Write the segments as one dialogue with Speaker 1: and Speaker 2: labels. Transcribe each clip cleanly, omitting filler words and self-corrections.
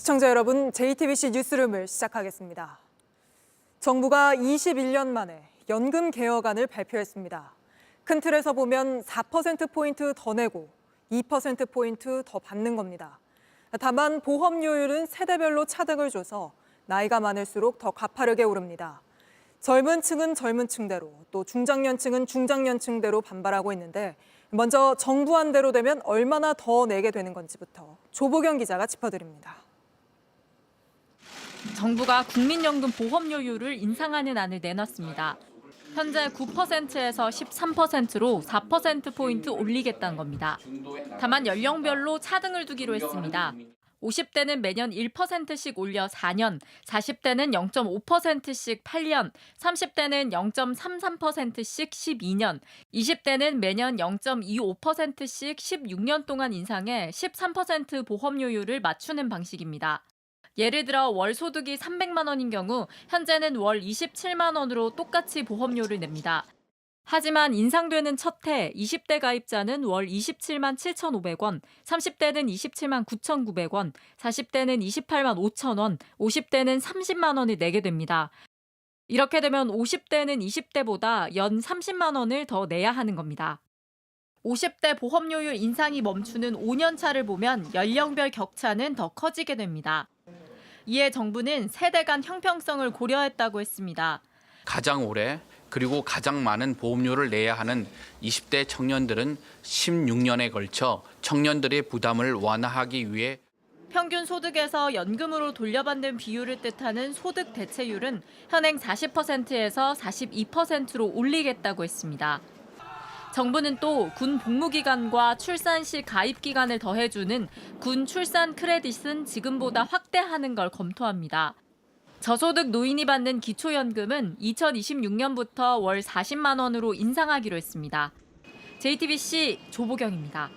Speaker 1: 시청자 여러분, JTBC 뉴스룸을 시작하겠습니다. 정부가 21년 만에 연금 개혁안을 발표했습니다. 큰 틀에서 보면 4%포인트 더 내고 2%포인트 더 받는 겁니다. 다만 보험료율은 세대별로 차등을 줘서 나이가 많을수록 더 가파르게 오릅니다. 젊은 층은 젊은 층대로, 또 중장년층은 중장년층대로 반발하고 있는데 먼저 정부안대로 되면 얼마나 더 내게 되는 건지부터 조보경 기자가 짚어드립니다.
Speaker 2: 정부가 국민연금 보험료율을 인상하는 안을 내놨습니다. 현재 9%에서 13%로 4%포인트 올리겠다는 겁니다. 다만 연령별로 차등을 두기로 했습니다. 50대는 매년 1%씩 올려 4년, 40대는 0.5%씩 8년, 30대는 0.33%씩 12년, 20대는 매년 0.25%씩 16년 동안 인상해 13% 보험료율을 맞추는 방식입니다. 예를 들어 월 소득이 300만 원인 경우 현재는 월 27만 원으로 똑같이 보험료를 냅니다. 하지만 인상되는 첫 해 20대 가입자는 월 27만 7,500원, 30대는 27만 9,900원, 40대는 28만 5천 원, 50대는 30만 원을 내게 됩니다. 이렇게 되면 50대는 20대보다 연 30만 원을 더 내야 하는 겁니다. 50대 보험료율 인상이 멈추는 5년 차를 보면 연령별 격차는 더 커지게 됩니다. 이에 정부는 세대 간 형평성을 고려했다고 했습니다.
Speaker 3: 가장 오래 그리고 가장 많은 보험료를 내야 하는 20대 청년들은 16년에 걸쳐 청년들의 부담을 완화하기 위해
Speaker 2: 평균 소득에서 연금으로 돌려받는 비율을 뜻하는 소득 대체율은 현행 40%에서 42%로 올리겠다고 했습니다. 정부는 또 군 복무기간과 출산 시 가입 기간을 더해주는 군 출산 크레딧은 지금보다 확대하는 걸 검토합니다. 저소득 노인이 받는 기초연금은 2026년부터 월 40만 원으로 인상하기로 했습니다. JTBC 조보경입니다.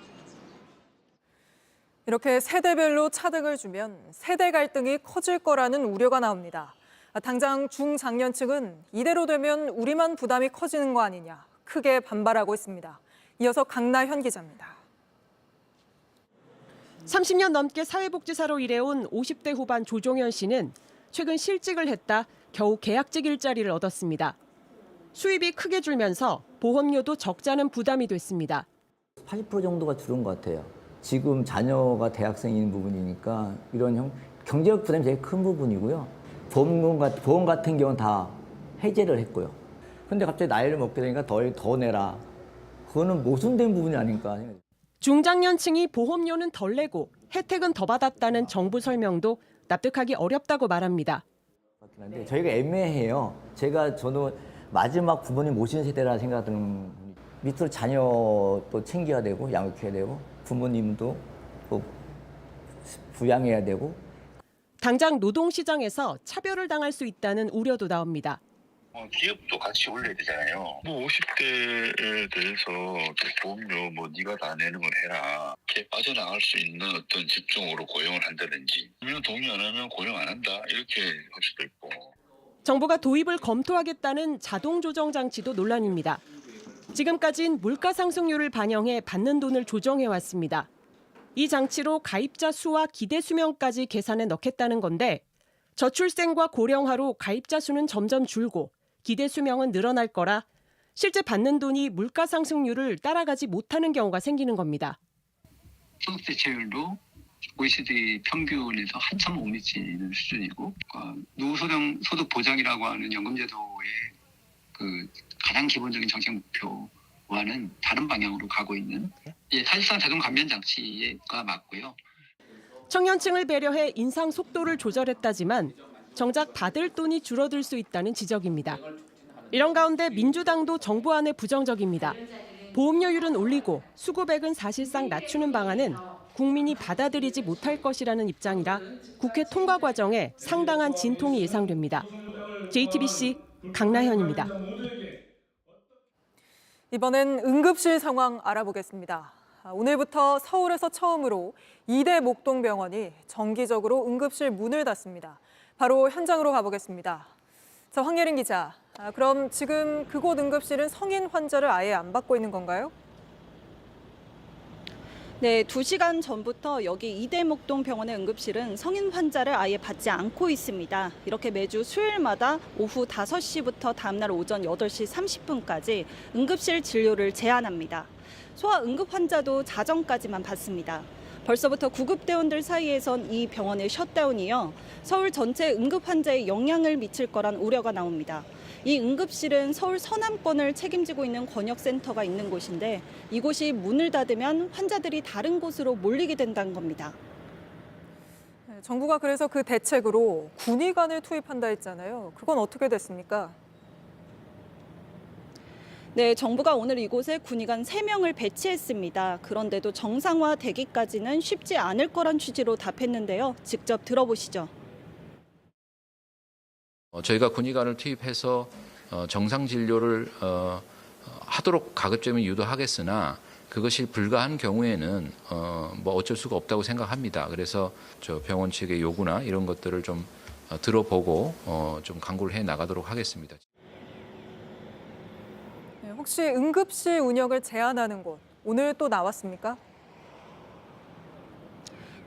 Speaker 1: 이렇게 세대별로 차등을 주면 세대 갈등이 커질 거라는 우려가 나옵니다. 당장 중장년층은 이대로 되면 우리만 부담이 커지는 거 아니냐 크게 반발하고 있습니다. 이어서 강나현 기자입니다.
Speaker 4: 30년 넘게 사회복지사로 일해온 50대 후반 조종현 씨는 최근 실직을 했다 겨우 계약직 일자리를 얻었습니다. 수입이 크게 줄면서 보험료도 적잖은 부담이 됐습니다.
Speaker 5: 80% 정도가 줄은 것 같아요. 지금 자녀가 대학생인 부분이니까 이런 경제적 부담이 되게 큰 부분이고요. 보험 같은 경우는 다 해제를 했고요. 근데 갑자기 나이를 먹게 되니까 더 내라. 그거는 모순된 부분이 아닐까.
Speaker 4: 중장년층이 보험료는 덜 내고 혜택은 더 받았다는 정부 설명도 납득하기 어렵다고 말합니다.
Speaker 5: 저희가 애매해요. 저는 마지막 부모님 모시는 세대라 생각하는 밑으로 자녀도 챙겨야 되고 양육해야 되고 부모님도 또 부양해야 되고. 당장 노동시장에서 차별을 당할 수 있다는 우려도 나옵니다.
Speaker 6: 기업도 같이 올려야 되잖아요. 50대에 대해서 보험료 네가 다 내는 걸 해라. 이렇게 빠져나갈 수 있는 어떤 직종으로 고용을 한다든지 아니면 동의 안 하면 고용 안 한다 이렇게 할 수도 있고.
Speaker 4: 정부가 도입을 검토하겠다는 자동 조정 장치도 논란입니다. 지금까진 물가 상승률을 반영해 받는 돈을 조정해 왔습니다. 이 장치로 가입자 수와 기대 수명까지 계산에 넣겠다는 건데 저출생과 고령화로 가입자 수는 점점 줄고 기대 수명은 늘어날 거라 실제 받는 돈이 물가 상승률을 따라가지 못하는 경우가 생기는 겁니다.
Speaker 7: 소득 대체율도 OECD 평균에서 한참 못 미치는 수준이고 노후소득 보장이라고 하는 연금제도의 가장 기본적인 정책 목표와는 다른 방향으로 가고 있는 사실상 자동 감면 장치가 맞고요.
Speaker 4: 청년층을 배려해 인상 속도를 조절했다지만 정작 받을 돈이 줄어들 수 있다는 지적입니다. 이런 가운데 민주당도 정부안에 부정적입니다. 보험료율은 올리고 수급액은 사실상 낮추는 방안은 국민이 받아들이지 못할 것이라는 입장이라 국회 통과 과정에 상당한 진통이 예상됩니다. JTBC 강나현입니다.
Speaker 1: 이번엔 응급실 상황 알아보겠습니다. 오늘부터 서울에서 처음으로 2대 목동병원이 정기적으로 응급실 문을 닫습니다. 바로 현장으로 가보겠습니다. 자, 황예린 기자. 그럼 지금 그곳 응급실은 성인 환자를 아예 안 받고 있는 건가요?
Speaker 8: 네, 2시간 전부터 여기 이대목동 병원의 응급실은 성인 환자를 아예 받지 않고 있습니다. 이렇게 매주 수요일마다 오후 5시부터 다음날 오전 8시 30분까지 응급실 진료를 제한합니다. 소아 응급 환자도 자정까지만 받습니다. 벌써부터 구급대원들 사이에선 이 병원의 셧다운이요, 서울 전체 응급 환자에 영향을 미칠 거란 우려가 나옵니다. 이 응급실은 서울 서남권을 책임지고 있는 권역센터가 있는 곳인데 이곳이 문을 닫으면 환자들이 다른 곳으로 몰리게 된다는 겁니다.
Speaker 1: 정부가 그래서 그 대책으로 군의관을 투입한다 했잖아요. 그건 어떻게 됐습니까?
Speaker 8: 네, 정부가 오늘 이곳에 군의관 3명을 배치했습니다. 그런데도 정상화되기까지는 쉽지 않을 거란 취지로 답했는데요. 직접 들어보시죠.
Speaker 9: 저희가 군의관을 투입해서 정상 진료를 하도록 가급적이면 유도하겠으나 그것이 불가한 경우에는 뭐 어쩔 수가 없다고 생각합니다. 그래서 저 병원 측의 요구나 이런 것들을 좀 들어보고 좀 강구를 해 나가도록 하겠습니다.
Speaker 1: 혹시 응급실 운영을 제한하는 곳, 오늘 또 나왔습니까?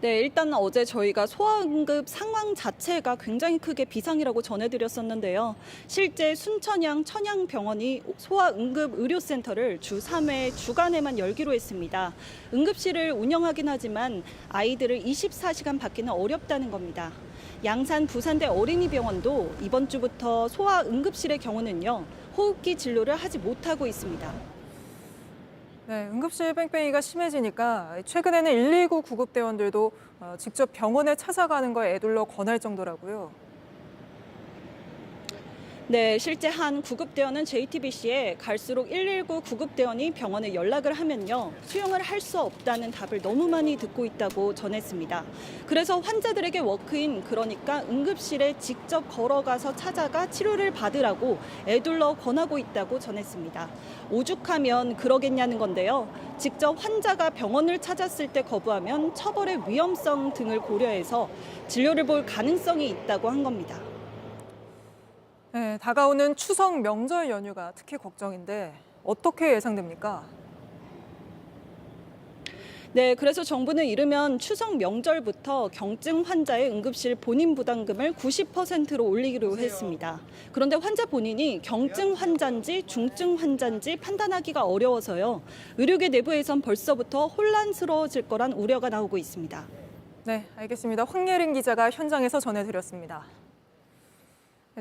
Speaker 8: 네, 일단 어제 저희가 소아응급 상황 자체가 굉장히 크게 비상이라고 전해드렸었는데요. 실제 순천향 천양병원이 소아응급 의료센터를 주 3회 주간에만 열기로 했습니다. 응급실을 운영하긴 하지만 아이들을 24시간 받기는 어렵다는 겁니다. 양산 부산대 어린이병원도 이번 주부터 소아응급실의 경우는요, 호흡기 진료를 하지 못하고 있습니다.
Speaker 1: 네, 응급실 뺑뺑이가 심해지니까 최근에는 119 구급대원들도 직접 병원에 찾아가는 걸 애둘러 권할 정도라고요.
Speaker 8: 네, 실제 한 구급대원은 JTBC에 갈수록 119 구급대원이 병원에 연락을 하면요, 수용을 할 수 없다는 답을 너무 많이 듣고 있다고 전했습니다. 그래서 환자들에게 워크인, 그러니까 응급실에 직접 걸어가서 찾아가 치료를 받으라고 애둘러 권하고 있다고 전했습니다. 오죽하면 그러겠냐는 건데요. 직접 환자가 병원을 찾았을 때 거부하면 처벌의 위험성 등을 고려해서 진료를 볼 가능성이 있다고 한 겁니다.
Speaker 1: 네, 다가오는 추석 명절 연휴가 특히 걱정인데 어떻게 예상됩니까?
Speaker 8: 네, 그래서 정부는 이르면 추석 명절부터 경증 환자의 응급실 본인 부담금을 90%로 올리기로 했습니다. 그런데 환자 본인이 경증 환자인지 중증 환자인지 판단하기가 어려워서요, 의료계 내부에선 벌써부터 혼란스러워질 거란 우려가 나오고 있습니다.
Speaker 1: 네, 알겠습니다. 황예린 기자가 현장에서 전해드렸습니다.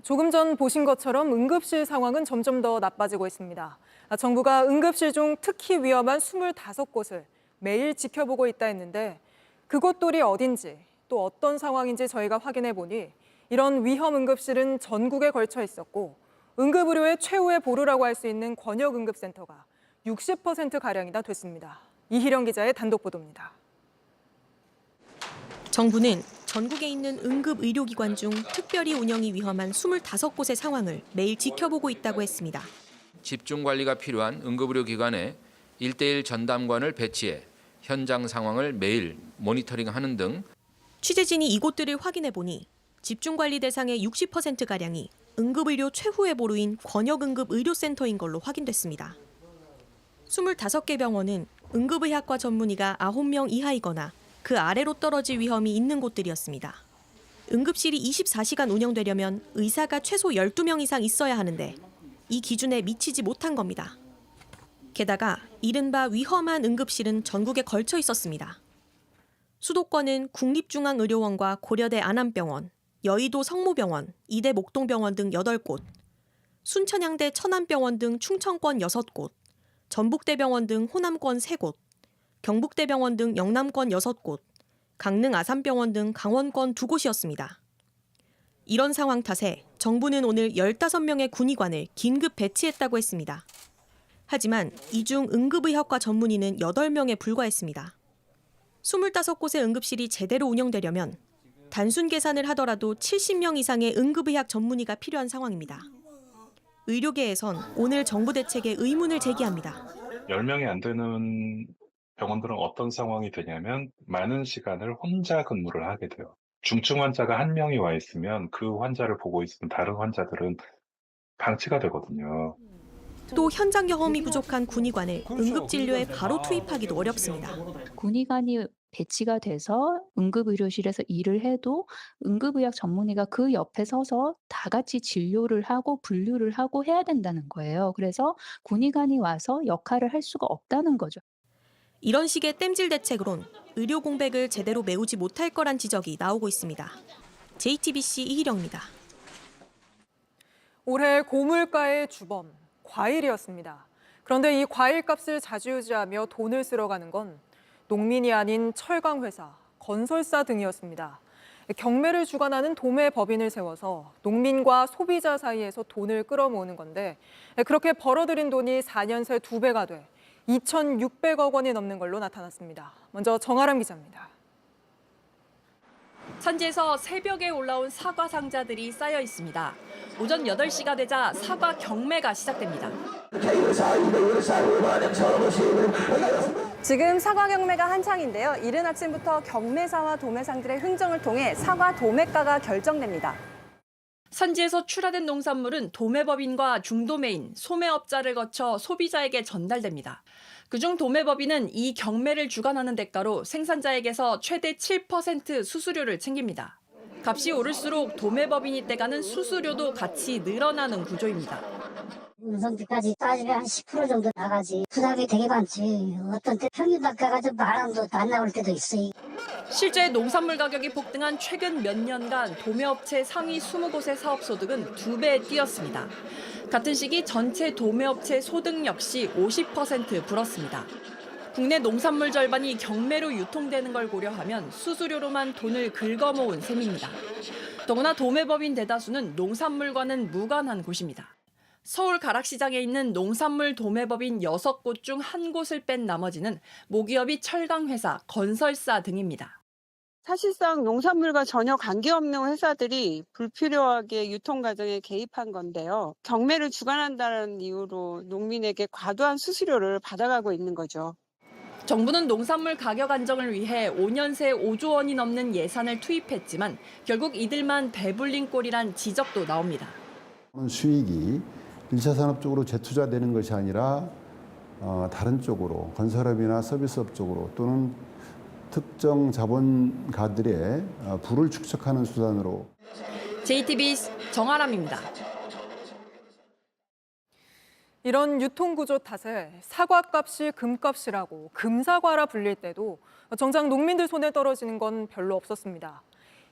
Speaker 1: 조금 전 보신 것처럼 응급실 상황은 점점 더 나빠지고 있습니다. 정부가 응급실 중 특히 위험한 25곳을 매일 지켜보고 있다 했는데 그곳들이 어딘지 또 어떤 상황인지 저희가 확인해 보니 이런 위험 응급실은 전국에 걸쳐 있었고 응급의료의 최후의 보루라고 할 수 있는 권역응급센터가 60%가량이나 됐습니다. 이희령 기자의 단독 보도입니다.
Speaker 10: 정부는 전국에 있는 응급의료기관 중 특별히 운영이 위험한 25곳의 상황을 매일 지켜보고 있다고 했습니다.
Speaker 9: 집중 관리가 필요한 응급의료기관에 1대1 전담관을 배치해 현장 상황을 매일 모니터링하는 등
Speaker 10: 취재진이 이곳들을 확인해 보니 집중관리 대상의 60%가량이 응급의료 최후의 보루인 권역응급의료센터인 걸로 확인됐습니다. 25개 병원은 응급의학과 전문의가 9명 이하이거나 그 아래로 떨어질 위험이 있는 곳들이었습니다. 응급실이 24시간 운영되려면 의사가 최소 12명 이상 있어야 하는데 이 기준에 미치지 못한 겁니다. 게다가 이른바 위험한 응급실은 전국에 걸쳐 있었습니다. 수도권은 국립중앙의료원과 고려대 안암병원, 여의도 성모병원, 이대 목동병원 등 8곳, 순천향대 천안병원 등 충청권 6곳, 전북대병원 등 호남권 3곳, 경북대병원 등 영남권 6곳, 강릉 아산병원 등 강원권 2곳이었습니다. 이런 상황 탓에 정부는 오늘 15명의 군의관을 긴급 배치했다고 했습니다. 하지만 이 중 응급의학과 전문의는 8명에 불과했습니다. 25곳의 응급실이 제대로 운영되려면 단순 계산을 하더라도 70명 이상의 응급의학 전문의가 필요한 상황입니다. 의료계에선 오늘 정부 대책에 의문을 제기합니다.
Speaker 11: 10명이 안 되는 병원들은 어떤 상황이 되냐면 많은 시간을 혼자 근무를 하게 돼요. 중증 환자가 1명이 와 있으면 그 환자를 보고 있으면 다른 환자들은 방치가 되거든요.
Speaker 10: 또 현장 경험이 부족한 군의관을 응급진료에 바로 투입하기도 어렵습니다.
Speaker 12: 군의관이 배치가 돼서 응급의료실에서 일을 해도 응급의학 전문의가 그 옆에 서서 다 같이 진료를 하고 분류를 하고 해야 된다는 거예요. 그래서 군의관이 와서 역할을 할 수가 없다는 거죠.
Speaker 10: 이런 식의 땜질 대책으론 의료 공백을 제대로 메우지 못할 거란 지적이 나오고 있습니다. JTBC 이희령입니다.
Speaker 1: 올해 고물가의 주범, 과일이었습니다. 그런데 이 과일값을 좌지우지하며 돈을 쓸어가는 건 농민이 아닌 철강회사, 건설사 등이었습니다. 경매를 주관하는 도매법인을 세워서 농민과 소비자 사이에서 돈을 끌어모으는 건데 그렇게 벌어들인 돈이 4년 새 2배가 돼 2,600억 원이 넘는 걸로 나타났습니다. 먼저 정아람 기자입니다.
Speaker 2: 산지에서 새벽에 올라온 사과 상자들이 쌓여 있습니다. 오전 8시가 되자 사과 경매가 시작됩니다.
Speaker 8: 지금 사과 경매가 한창인데요. 이른 아침부터 경매사와 도매상들의 흥정을 통해 사과 도매가가 결정됩니다.
Speaker 2: 산지에서 출하된 농산물은 도매법인과 중도매인, 소매업자를 거쳐 소비자에게 전달됩니다. 그중 도매법인은 이 경매를 주관하는 대가로 생산자에게서 최대 7% 수수료를 챙깁니다. 값이 오를수록 도매법인이 떼가는 수수료도 같이 늘어나는 구조입니다.
Speaker 13: 우선까지 따지면 한 10% 정도 나가지. 부담이 되게 많지. 어떤 때 평균 단가가 좀 10,000원도 안 나올 때도 있어요.
Speaker 2: 실제 농산물 가격이 폭등한 최근 몇 년간 도매업체 상위 20곳의 사업소득은 2배 뛰었습니다. 같은 시기 전체 도매업체 소득 역시 50% 불었습니다. 국내 농산물 절반이 경매로 유통되는 걸 고려하면 수수료로만 돈을 긁어모은 셈입니다. 더구나 도매법인 대다수는 농산물과는 무관한 곳입니다. 서울 가락시장에 있는 농산물 도매법인 6곳 중 1곳을 뺀 나머지는 모기업이 철강회사, 건설사 등입니다.
Speaker 14: 사실상 농산물과 전혀 관계없는 회사들이 불필요하게 유통 과정에 개입한 건데요. 경매를 주관한다는 이유로 농민에게 과도한 수수료를 받아가고 있는 거죠.
Speaker 2: 정부는 농산물 가격 안정을 위해 5년 새 5조 원이 넘는 예산을 투입했지만 결국 이들만 배불린 꼴이란 지적도 나옵니다.
Speaker 15: 수익이 1차 산업 쪽으로 재투자되는 것이 아니라 다른 쪽으로 건설업이나 서비스업 쪽으로 또는 특정 자본가들의 부를 축적하는 수단으로.
Speaker 2: JTBC 정아람입니다.
Speaker 1: 이런 유통구조 탓에 사과값이 금값이라고 금사과라 불릴 때도 정작 농민들 손에 떨어지는 건 별로 없었습니다.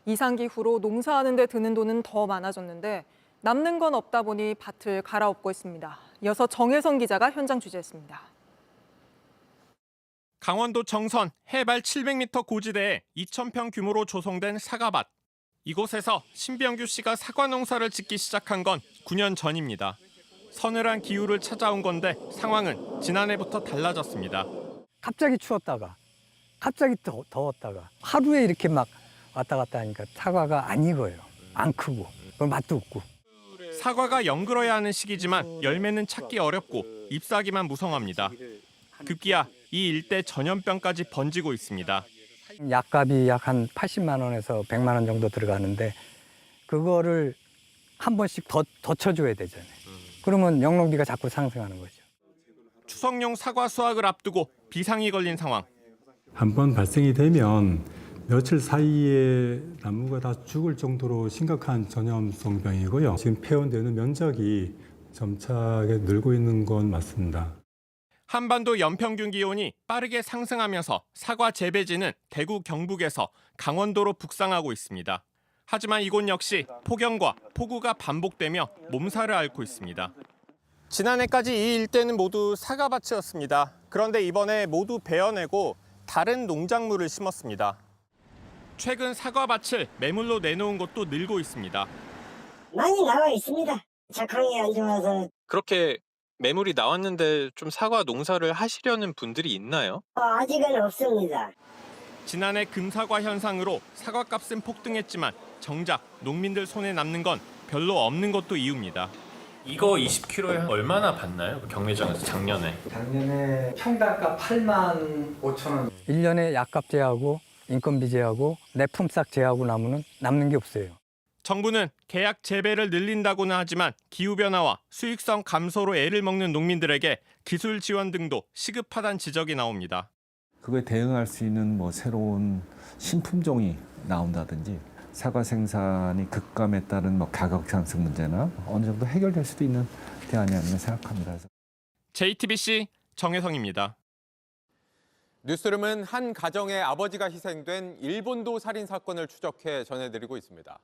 Speaker 1: 이상기후로 농사하는 데 드는 돈은 더 많아졌는데 남는 건 없다 보니 밭을 갈아엎고 있습니다. 이어서 정혜성 기자가 현장 취재했습니다.
Speaker 16: 강원도 정선 해발 700m 고지대에 2,000평 규모로 조성된 사과밭. 이곳에서 신병규 씨가 사과 농사를 짓기 시작한 건 9년 전입니다. 서늘한 기후를 찾아온 건데 상황은 지난해부터 달라졌습니다.
Speaker 17: 갑자기 추웠다가 갑자기 더웠다가 하루에 이렇게 막 왔다 갔다 하니까 사과가 안 익어요. 안 크고 맛도 없고.
Speaker 16: 사과가 연그러야 하는 시기지만 열매는 찾기 어렵고 잎사귀만 무성합니다. 급기야 이 일대 전염병까지 번지고 있습니다.
Speaker 17: 약값이 약 한 80만 원에서 100만 원 정도 들어가는데 그거를 한 번씩 더 쳐줘야 되잖아요. 그러면 영농비가 자꾸 상승하는 거죠.
Speaker 16: 추석용 사과 수확을 앞두고 비상이 걸린 상황.
Speaker 18: 한번 발생이 되면 며칠 사이에 나무가 다 죽을 정도로 심각한 전염성 병이고요. 지금 폐원되는 면적이 점차게 늘고 있는 건 맞습니다.
Speaker 16: 한반도 연평균 기온이 빠르게 상승하면서 사과 재배지는 대구 경북에서 강원도로 북상하고 있습니다. 하지만 이곳 역시 폭염과 폭우가 반복되며 몸살을 앓고 있습니다. 지난해까지 이 일대는 모두 사과밭이었습니다. 그런데 이번에 모두 베어내고 다른 농작물을 심었습니다. 최근 사과밭을 매물로 내놓은 곳도 늘고 있습니다.
Speaker 13: 많이 나와 있습니다. 작황이 안 좋아서.
Speaker 19: 그렇게 매물이 나왔는데 좀 사과 농사를 하시려는 분들이 있나요?
Speaker 13: 아직은 없습니다.
Speaker 16: 지난해 금사과 현상으로 사과값은 폭등했지만 정작 농민들 손에 남는 건 별로 없는 것도 이유입니다.
Speaker 20: 이거 20kg에 얼마나 받나요? 경매장에서 작년에?
Speaker 17: 작년에 평당가 85,000원. 1년에 약값 제하고 인건비 제하고 내 품삯 제하고 남는 게 없어요.
Speaker 16: 정부는 계약 재배를 늘린다고는 하지만 기후변화와 수익성 감소로 애를 먹는 농민들에게 기술 지원 등도 시급하다는 지적이 나옵니다.
Speaker 21: 그거에 대응할 수 있는 새로운 신품종이 나온다든지 사과 생산이 급감에 따른 가격 상승 문제나 어느 정도 해결될 수도 있는 대안이 아닌가 생각합니다.
Speaker 16: JTBC 정혜성입니다.
Speaker 22: 뉴스룸은 한 가정의 아버지가 희생된 일본도 살인 사건을 추적해 전해드리고 있습니다.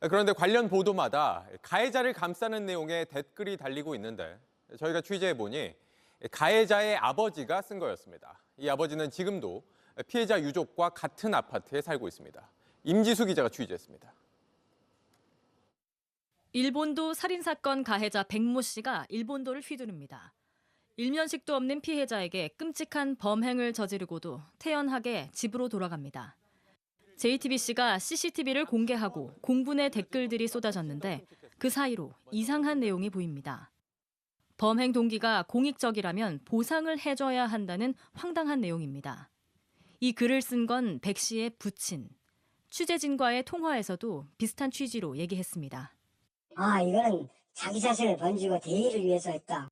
Speaker 22: 그런데 관련 보도마다 가해자를 감싸는 내용의 댓글이 달리고 있는데 저희가 취재해보니 가해자의 아버지가 쓴 거였습니다. 이 아버지는 지금도 피해자 유족과 같은 아파트에 살고 있습니다. 임지수 기자가 취재했습니다.
Speaker 2: 일본도 살인사건 가해자 백모 씨가 일본도를 휘두릅니다. 일면식도 없는 피해자에게 끔찍한 범행을 저지르고도 태연하게 집으로 돌아갑니다. JTBC가 CCTV를 공개하고 공분의 댓글들이 쏟아졌는데 그 사이로 이상한 내용이 보입니다. 범행 동기가 공익적이라면 보상을 해줘야 한다는 황당한 내용입니다. 이 글을 쓴 건 백 씨의 부친. 취재진과의 통화에서도 비슷한 취지로 얘기했습니다.
Speaker 13: 이거는 자기 자신을 번지고 대의를 위해서 했다.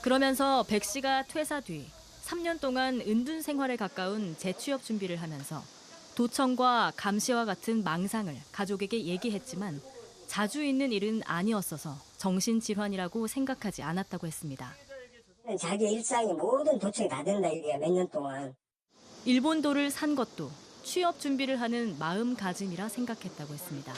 Speaker 2: 그러면서 백 씨가 퇴사 뒤 3년 동안 은둔 생활에 가까운 재취업 준비를 하면서 도청과 감시와 같은 망상을 가족에게 얘기했지만 자주 있는 일은 아니었어서 정신질환이라고 생각하지 않았다고 했습니다.
Speaker 13: 자기 일상이 모든 도청이 다 된다 이게 몇 년 동안.
Speaker 2: 일본도를 산 것도 취업 준비를 하는 마음가짐이라 생각했다고 했습니다.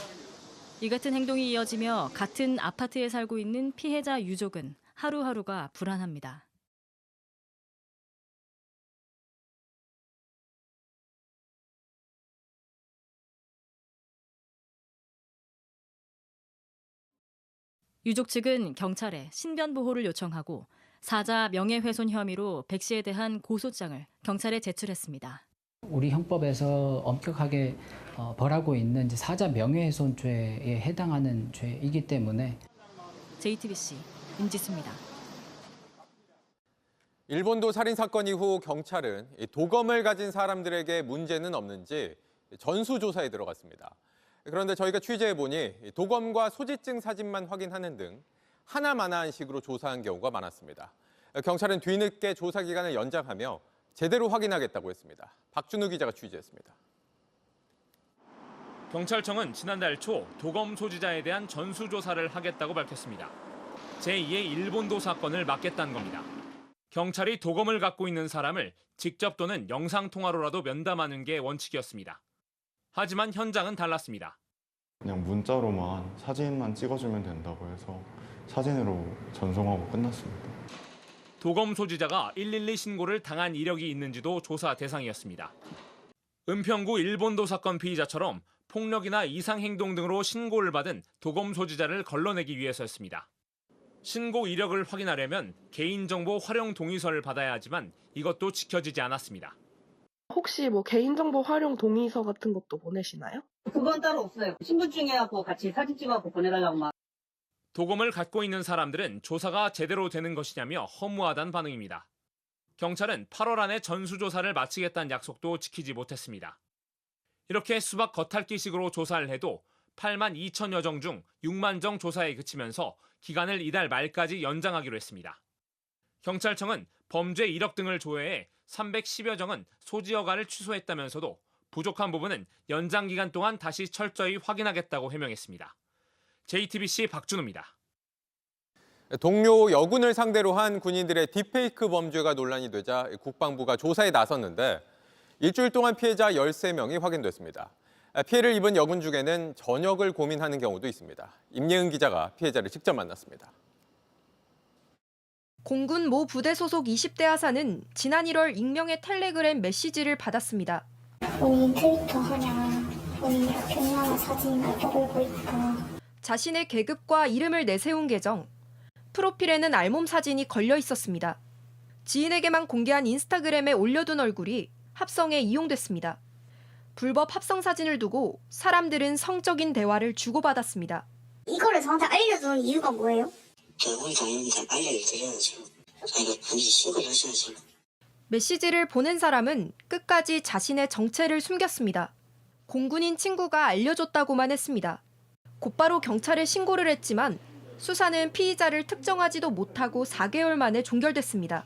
Speaker 2: 이 같은 행동이 이어지며 같은 아파트에 살고 있는 피해자 유족은 하루하루가 불안합니다. 유족 측은 경찰에 신변보호를 요청하고 사자 명예훼손 혐의로 백 씨에 대한 고소장을 경찰에 제출했습니다.
Speaker 23: 우리 형법에서 엄격하게 벌하고 있는 사자 명예훼손죄에 해당하는 죄이기 때문에
Speaker 2: JTBC 임지수입니다.
Speaker 22: 일본도 살인 사건 이후 경찰은 도검을 가진 사람들에게 문제는 없는지 전수조사에 들어갔습니다. 그런데 저희가 취재해보니 도검과 소지증 사진만 확인하는 등 하나마나한 식으로 조사한 경우가 많았습니다. 경찰은 뒤늦게 조사 기간을 연장하며 제대로 확인하겠다고 했습니다. 박준우 기자가 취재했습니다.
Speaker 16: 경찰청은 지난달 초 도검 소지자에 대한 전수조사를 하겠다고 밝혔습니다. 제2의 일본도 사건을 막겠다는 겁니다. 경찰이 도검을 갖고 있는 사람을 직접 또는 영상통화로라도 면담하는 게 원칙이었습니다. 하지만 현장은 달랐습니다.
Speaker 24: 그냥 문자로만 사진만 찍어주면 된다고 해서 사진으로 전송하고 끝났습니다.
Speaker 16: 도검 소지자가 112 신고를 당한 이력이 있는지도 조사 대상이었습니다. 은평구 일본도 사건 피의자처럼 폭력이나 이상행동 등으로 신고를 받은 도검 소지자를 걸러내기 위해서였습니다. 신고 이력을 확인하려면 개인정보 활용 동의서를 받아야 하지만 이것도 지켜지지 않았습니다.
Speaker 25: 혹시 개인정보 활용 동의서 같은 것도 보내시나요?
Speaker 26: 그건 따로 없어요. 신분증해갖고 같이 사진 찍어갖고 보내달라고 막.
Speaker 16: 도검을 갖고 있는 사람들은 조사가 제대로 되는 것이냐며 허무하다는 반응입니다. 경찰은 8월 안에 전수조사를 마치겠다는 약속도 지키지 못했습니다. 이렇게 수박 겉핥기식으로 조사를 해도 8만 2천여 정 중 6만 정 조사에 그치면서 기간을 이달 말까지 연장하기로 했습니다. 경찰청은 범죄 이력 등을 조회해 310여 정은 소지 허가를 취소했다면서도 부족한 부분은 연장 기간 동안 다시 철저히 확인하겠다고 해명했습니다. JTBC 박준우입니다.
Speaker 22: 동료 여군을 상대로 한 군인들의 딥페이크 범죄가 논란이 되자 국방부가 조사에 나섰는데 일주일 동안 피해자 13명이 확인됐습니다. 피해를 입은 여군 중에는 전역을 고민하는 경우도 있습니다. 임예은 기자가 피해자를 직접 만났습니다.
Speaker 27: 공군 모 부대 소속 20대 하사는 지난 1월 익명의 텔레그램 메시지를 받았습니다.
Speaker 13: 본인 트위터 하냐, 본인 이렇게 얼마나 사진이나 떠들고 있고.
Speaker 27: 자신의 계급과 이름을 내세운 계정. 프로필에는 알몸 사진이 걸려 있었습니다. 지인에게만 공개한 인스타그램에 올려둔 얼굴이 합성에 이용됐습니다. 불법 합성 사진을 두고 사람들은 성적인 대화를 주고받았습니다.
Speaker 13: 이거를 저한테 알려준 이유가 뭐예요?
Speaker 28: 결국은 당연히 알려드려야죠. 자기가 본인이 신고를 하셔야죠.
Speaker 27: 메시지를 보낸 사람은 끝까지 자신의 정체를 숨겼습니다. 공군인 친구가 알려줬다고만 했습니다. 곧바로 경찰에 신고를 했지만 수사는 피의자를 특정하지도 못하고 4개월 만에 종결됐습니다.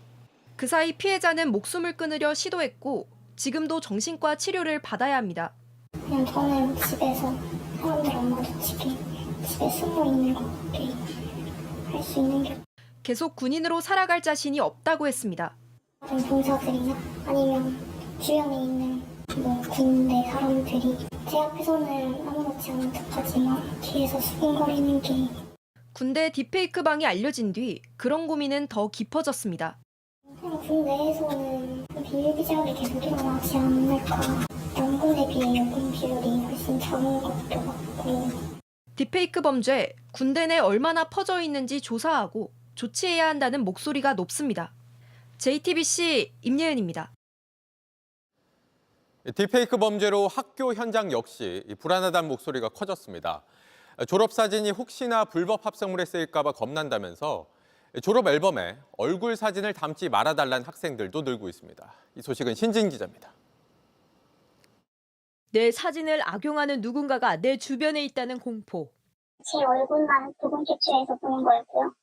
Speaker 27: 그 사이 피해자는 목숨을 끊으려 시도했고 지금도 정신과 치료를 받아야 합니다.
Speaker 13: 그냥 저는 집에서 사람들 안 마주치게 집에 숨어 있는 것밖에 할 수 있는 게
Speaker 27: 계속 군인으로 살아갈 자신이 없다고 했습니다.
Speaker 13: 다른 경사들이나 아니면 주변에 있는 뭐 군대 사람들이 제 앞에서는 아무렇지 않은 척하지만 뒤에서 수군거리는 게
Speaker 27: 군대 딥페이크 방이 알려진 뒤 그런 고민은 더 깊어졌습니다.
Speaker 13: 그냥 군대에서는 비일비재하게 계속 일어나지 않을까. 남군에 비해 여군 비율이 훨씬 작은 것도 같고.
Speaker 27: 딥페이크 범죄, 군대 내 얼마나 퍼져 있는지 조사하고 조치해야 한다는 목소리가 높습니다. JTBC 임예은입니다.
Speaker 22: 딥페이크 범죄로 학교 현장 역시 불안하다는 목소리가 커졌습니다. 졸업사진이 혹시나 불법 합성물에 쓰일까 봐 겁난다면서 졸업 앨범에 얼굴 사진을 담지 말아달라는 학생들도 늘고 있습니다. 이 소식은 신진 기자입니다.
Speaker 2: 내 사진을 악용하는 누군가가 내 주변에 있다는 공포.
Speaker 13: 제 얼굴만 부분 캡처해서 보낸 거였고요.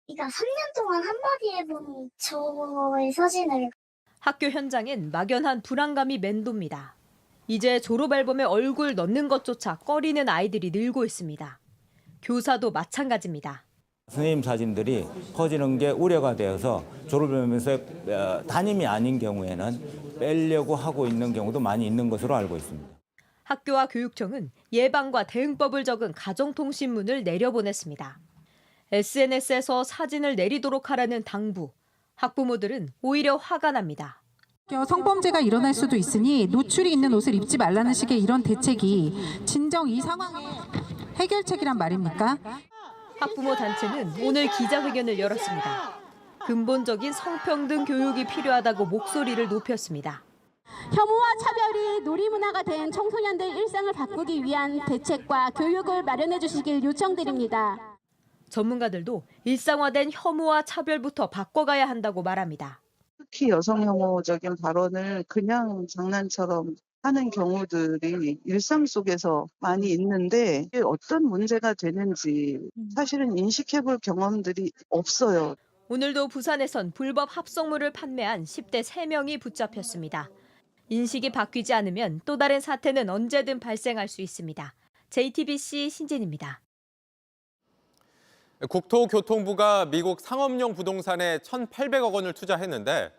Speaker 13: 그러니까 3년 동안 한마디 해본 저의 사진을.
Speaker 2: 학교 현장엔 막연한 불안감이 맴돕니다. 이제 졸업 앨범에 얼굴 넣는 것조차 꺼리는 아이들이 늘고 있습니다. 교사도 마찬가지입니다.
Speaker 3: 선생님 사진들이 퍼지는 게 우려가 되어서 졸업 앨범에서 담임이 아닌 경우에는 빼려고 하고 있는 경우도 많이 있는 것으로 알고 있습니다.
Speaker 2: 학교와 교육청은 예방과 대응법을 적은 가정통신문을 내려보냈습니다. SNS에서 사진을 내리도록 하라는 당부. 학부모들은 오히려 화가 납니다.
Speaker 4: 성범죄가 일어날 수도 있으니 노출이 있는 옷을 입지 말라는 식의 이런 대책이 진정 이 상황의 해결책이란 말입니까?
Speaker 2: 학부모 단체는 오늘 기자회견을 열었습니다. 근본적인 성평등 교육이 필요하다고 목소리를 높였습니다.
Speaker 5: 혐오와 차별이 놀이문화가 된 청소년들 일상을 바꾸기 위한 대책과 교육을 마련해 주시길 요청드립니다.
Speaker 2: 전문가들도 일상화된 혐오와 차별부터 바꿔가야 한다고 말합니다.
Speaker 6: 특히 여성 혐오적인 발언을 그냥 장난처럼 하는 경우들이 일상 속에서 많이 있는데 이게 어떤 문제가 되는지 사실은 인식해볼 경험들이 없어요.
Speaker 2: 오늘도 부산에선 불법 합성물을 판매한 10대 3명이 붙잡혔습니다. 인식이 바뀌지 않으면 또 다른 사태는 언제든 발생할 수 있습니다. JTBC 신진입니다.
Speaker 22: 국토교통부가 미국 상업용 부동산에 1,800억 원을 투자했는데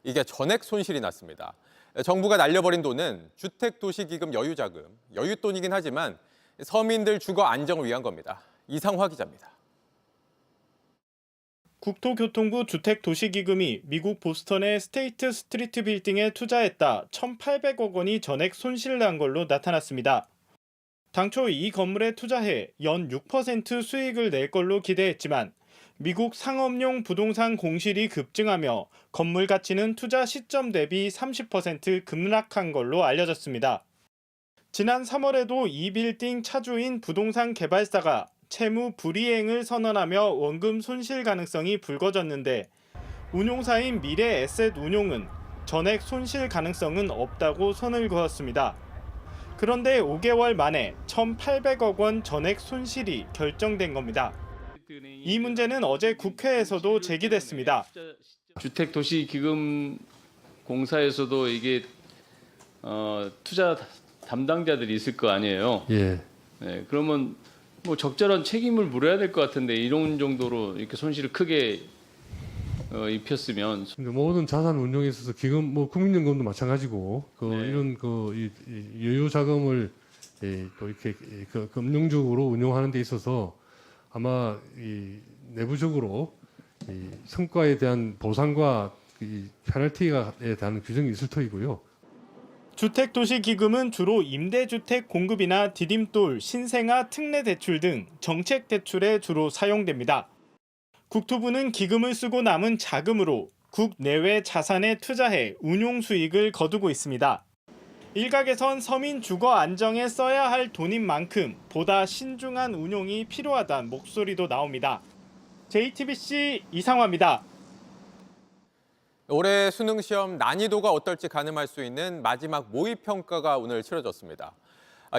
Speaker 22: 이게 전액 손실이 났습니다. 정부가 날려버린 돈은 주택도시기금 여유자금, 여윳돈이긴 하지만 서민들 주거 안정을 위한 겁니다. 이상화 기자입니다.
Speaker 7: 국토교통부 주택도시기금이 미국 보스턴의 스테이트 스트리트 빌딩에 투자했다 1,800억 원이 전액 손실난 걸로 나타났습니다. 당초 이 건물에 투자해 연 6% 수익을 낼 걸로 기대했지만 미국 상업용 부동산 공실이 급증하며 건물 가치는 투자 시점 대비 30% 급락한 걸로 알려졌습니다. 지난 3월에도 이 빌딩 차주인 부동산 개발사가 채무 불이행을 선언하며 원금 손실 가능성이 불거졌는데 운용사인 미래에셋운용은 전액 손실 가능성은 없다고 선을 그었습니다. 그런데 5개월 만에 1,800억 원 전액 손실이 결정된 겁니다. 이 문제는 어제 국회에서도 제기됐습니다.
Speaker 9: 주택도시기금공사에서도 이게 투자 담당자들이 있을 거 아니에요.
Speaker 18: 예.
Speaker 9: 네, 그러면 뭐 적절한 책임을 물어야 될 것 같은데 이런 정도로 이렇게 손실을 크게 입혔으면
Speaker 18: 모든 자산 운용에 있어서 기금, 뭐 국민연금도 마찬가지고 이런 이 여유 자금을 또 이렇게 금융적으로 운용하는 데 있어서 아마 이 내부적으로 이 성과에 대한 보상과 이 페널티에 대한 규정이 있을 터이고요.
Speaker 7: 주택도시기금은 주로 임대주택 공급이나 디딤돌, 신생아 특례대출 등 정책대출에 주로 사용됩니다. 국토부는 기금을 쓰고 남은 자금으로 국내외 자산에 투자해 운용 수익을 거두고 있습니다. 일각에선 서민 주거 안정에 써야 할 돈인 만큼 보다 신중한 운용이 필요하다는 목소리도 나옵니다. JTBC 이상화입니다.
Speaker 22: 올해 수능 시험 난이도가 어떨지 가늠할 수 있는 마지막 모의평가가 오늘 치러졌습니다.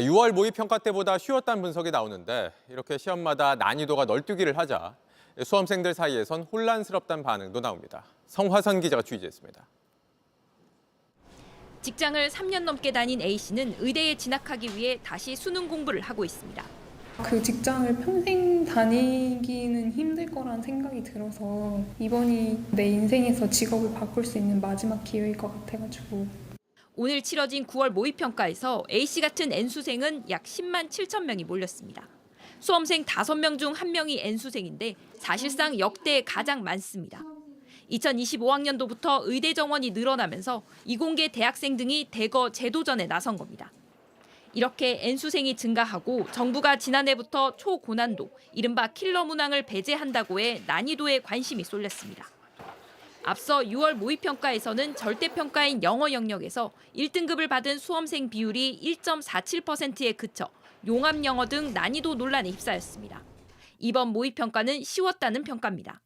Speaker 22: 6월 모의평가 때보다 쉬웠다는 분석이 나오는데 이렇게 시험마다 난이도가 널뛰기를 하자 수험생들 사이에선 혼란스럽다는 반응도 나옵니다. 성화선 기자가 취재했습니다.
Speaker 27: 직장을 3년 넘게 다닌 A씨는 의대에 진학하기 위해 다시 수능 공부를 하고 있습니다.
Speaker 1: 그 직장을 평생 다니기는 힘들 거란 생각이 들어서 이번이 내 인생에서 직업을 바꿀 수 있는 마지막 기회일 것 같아가지고.
Speaker 27: 오늘 치러진 9월 모의평가에서 A씨 같은 N수생은 약 10만 7천 명이 몰렸습니다. 수험생 5명 중 1명이 N수생인데 사실상 역대 가장 많습니다. 2025학년도부터 의대 정원이 늘어나면서 이공계 대학생 등이 대거 재도전에 나선 겁니다. 이렇게 N수생이 증가하고 정부가 지난해부터 초고난도, 이른바 킬러 문항을 배제한다고 해 난이도에 관심이 쏠렸습니다. 앞서 6월 모의평가에서는 절대평가인 영어 영역에서 1등급을 받은 수험생 비율이 1.47%에 그쳐 용암영어 등 난이도 논란에 휩싸였습니다. 이번 모의평가는 쉬웠다는 평가입니다.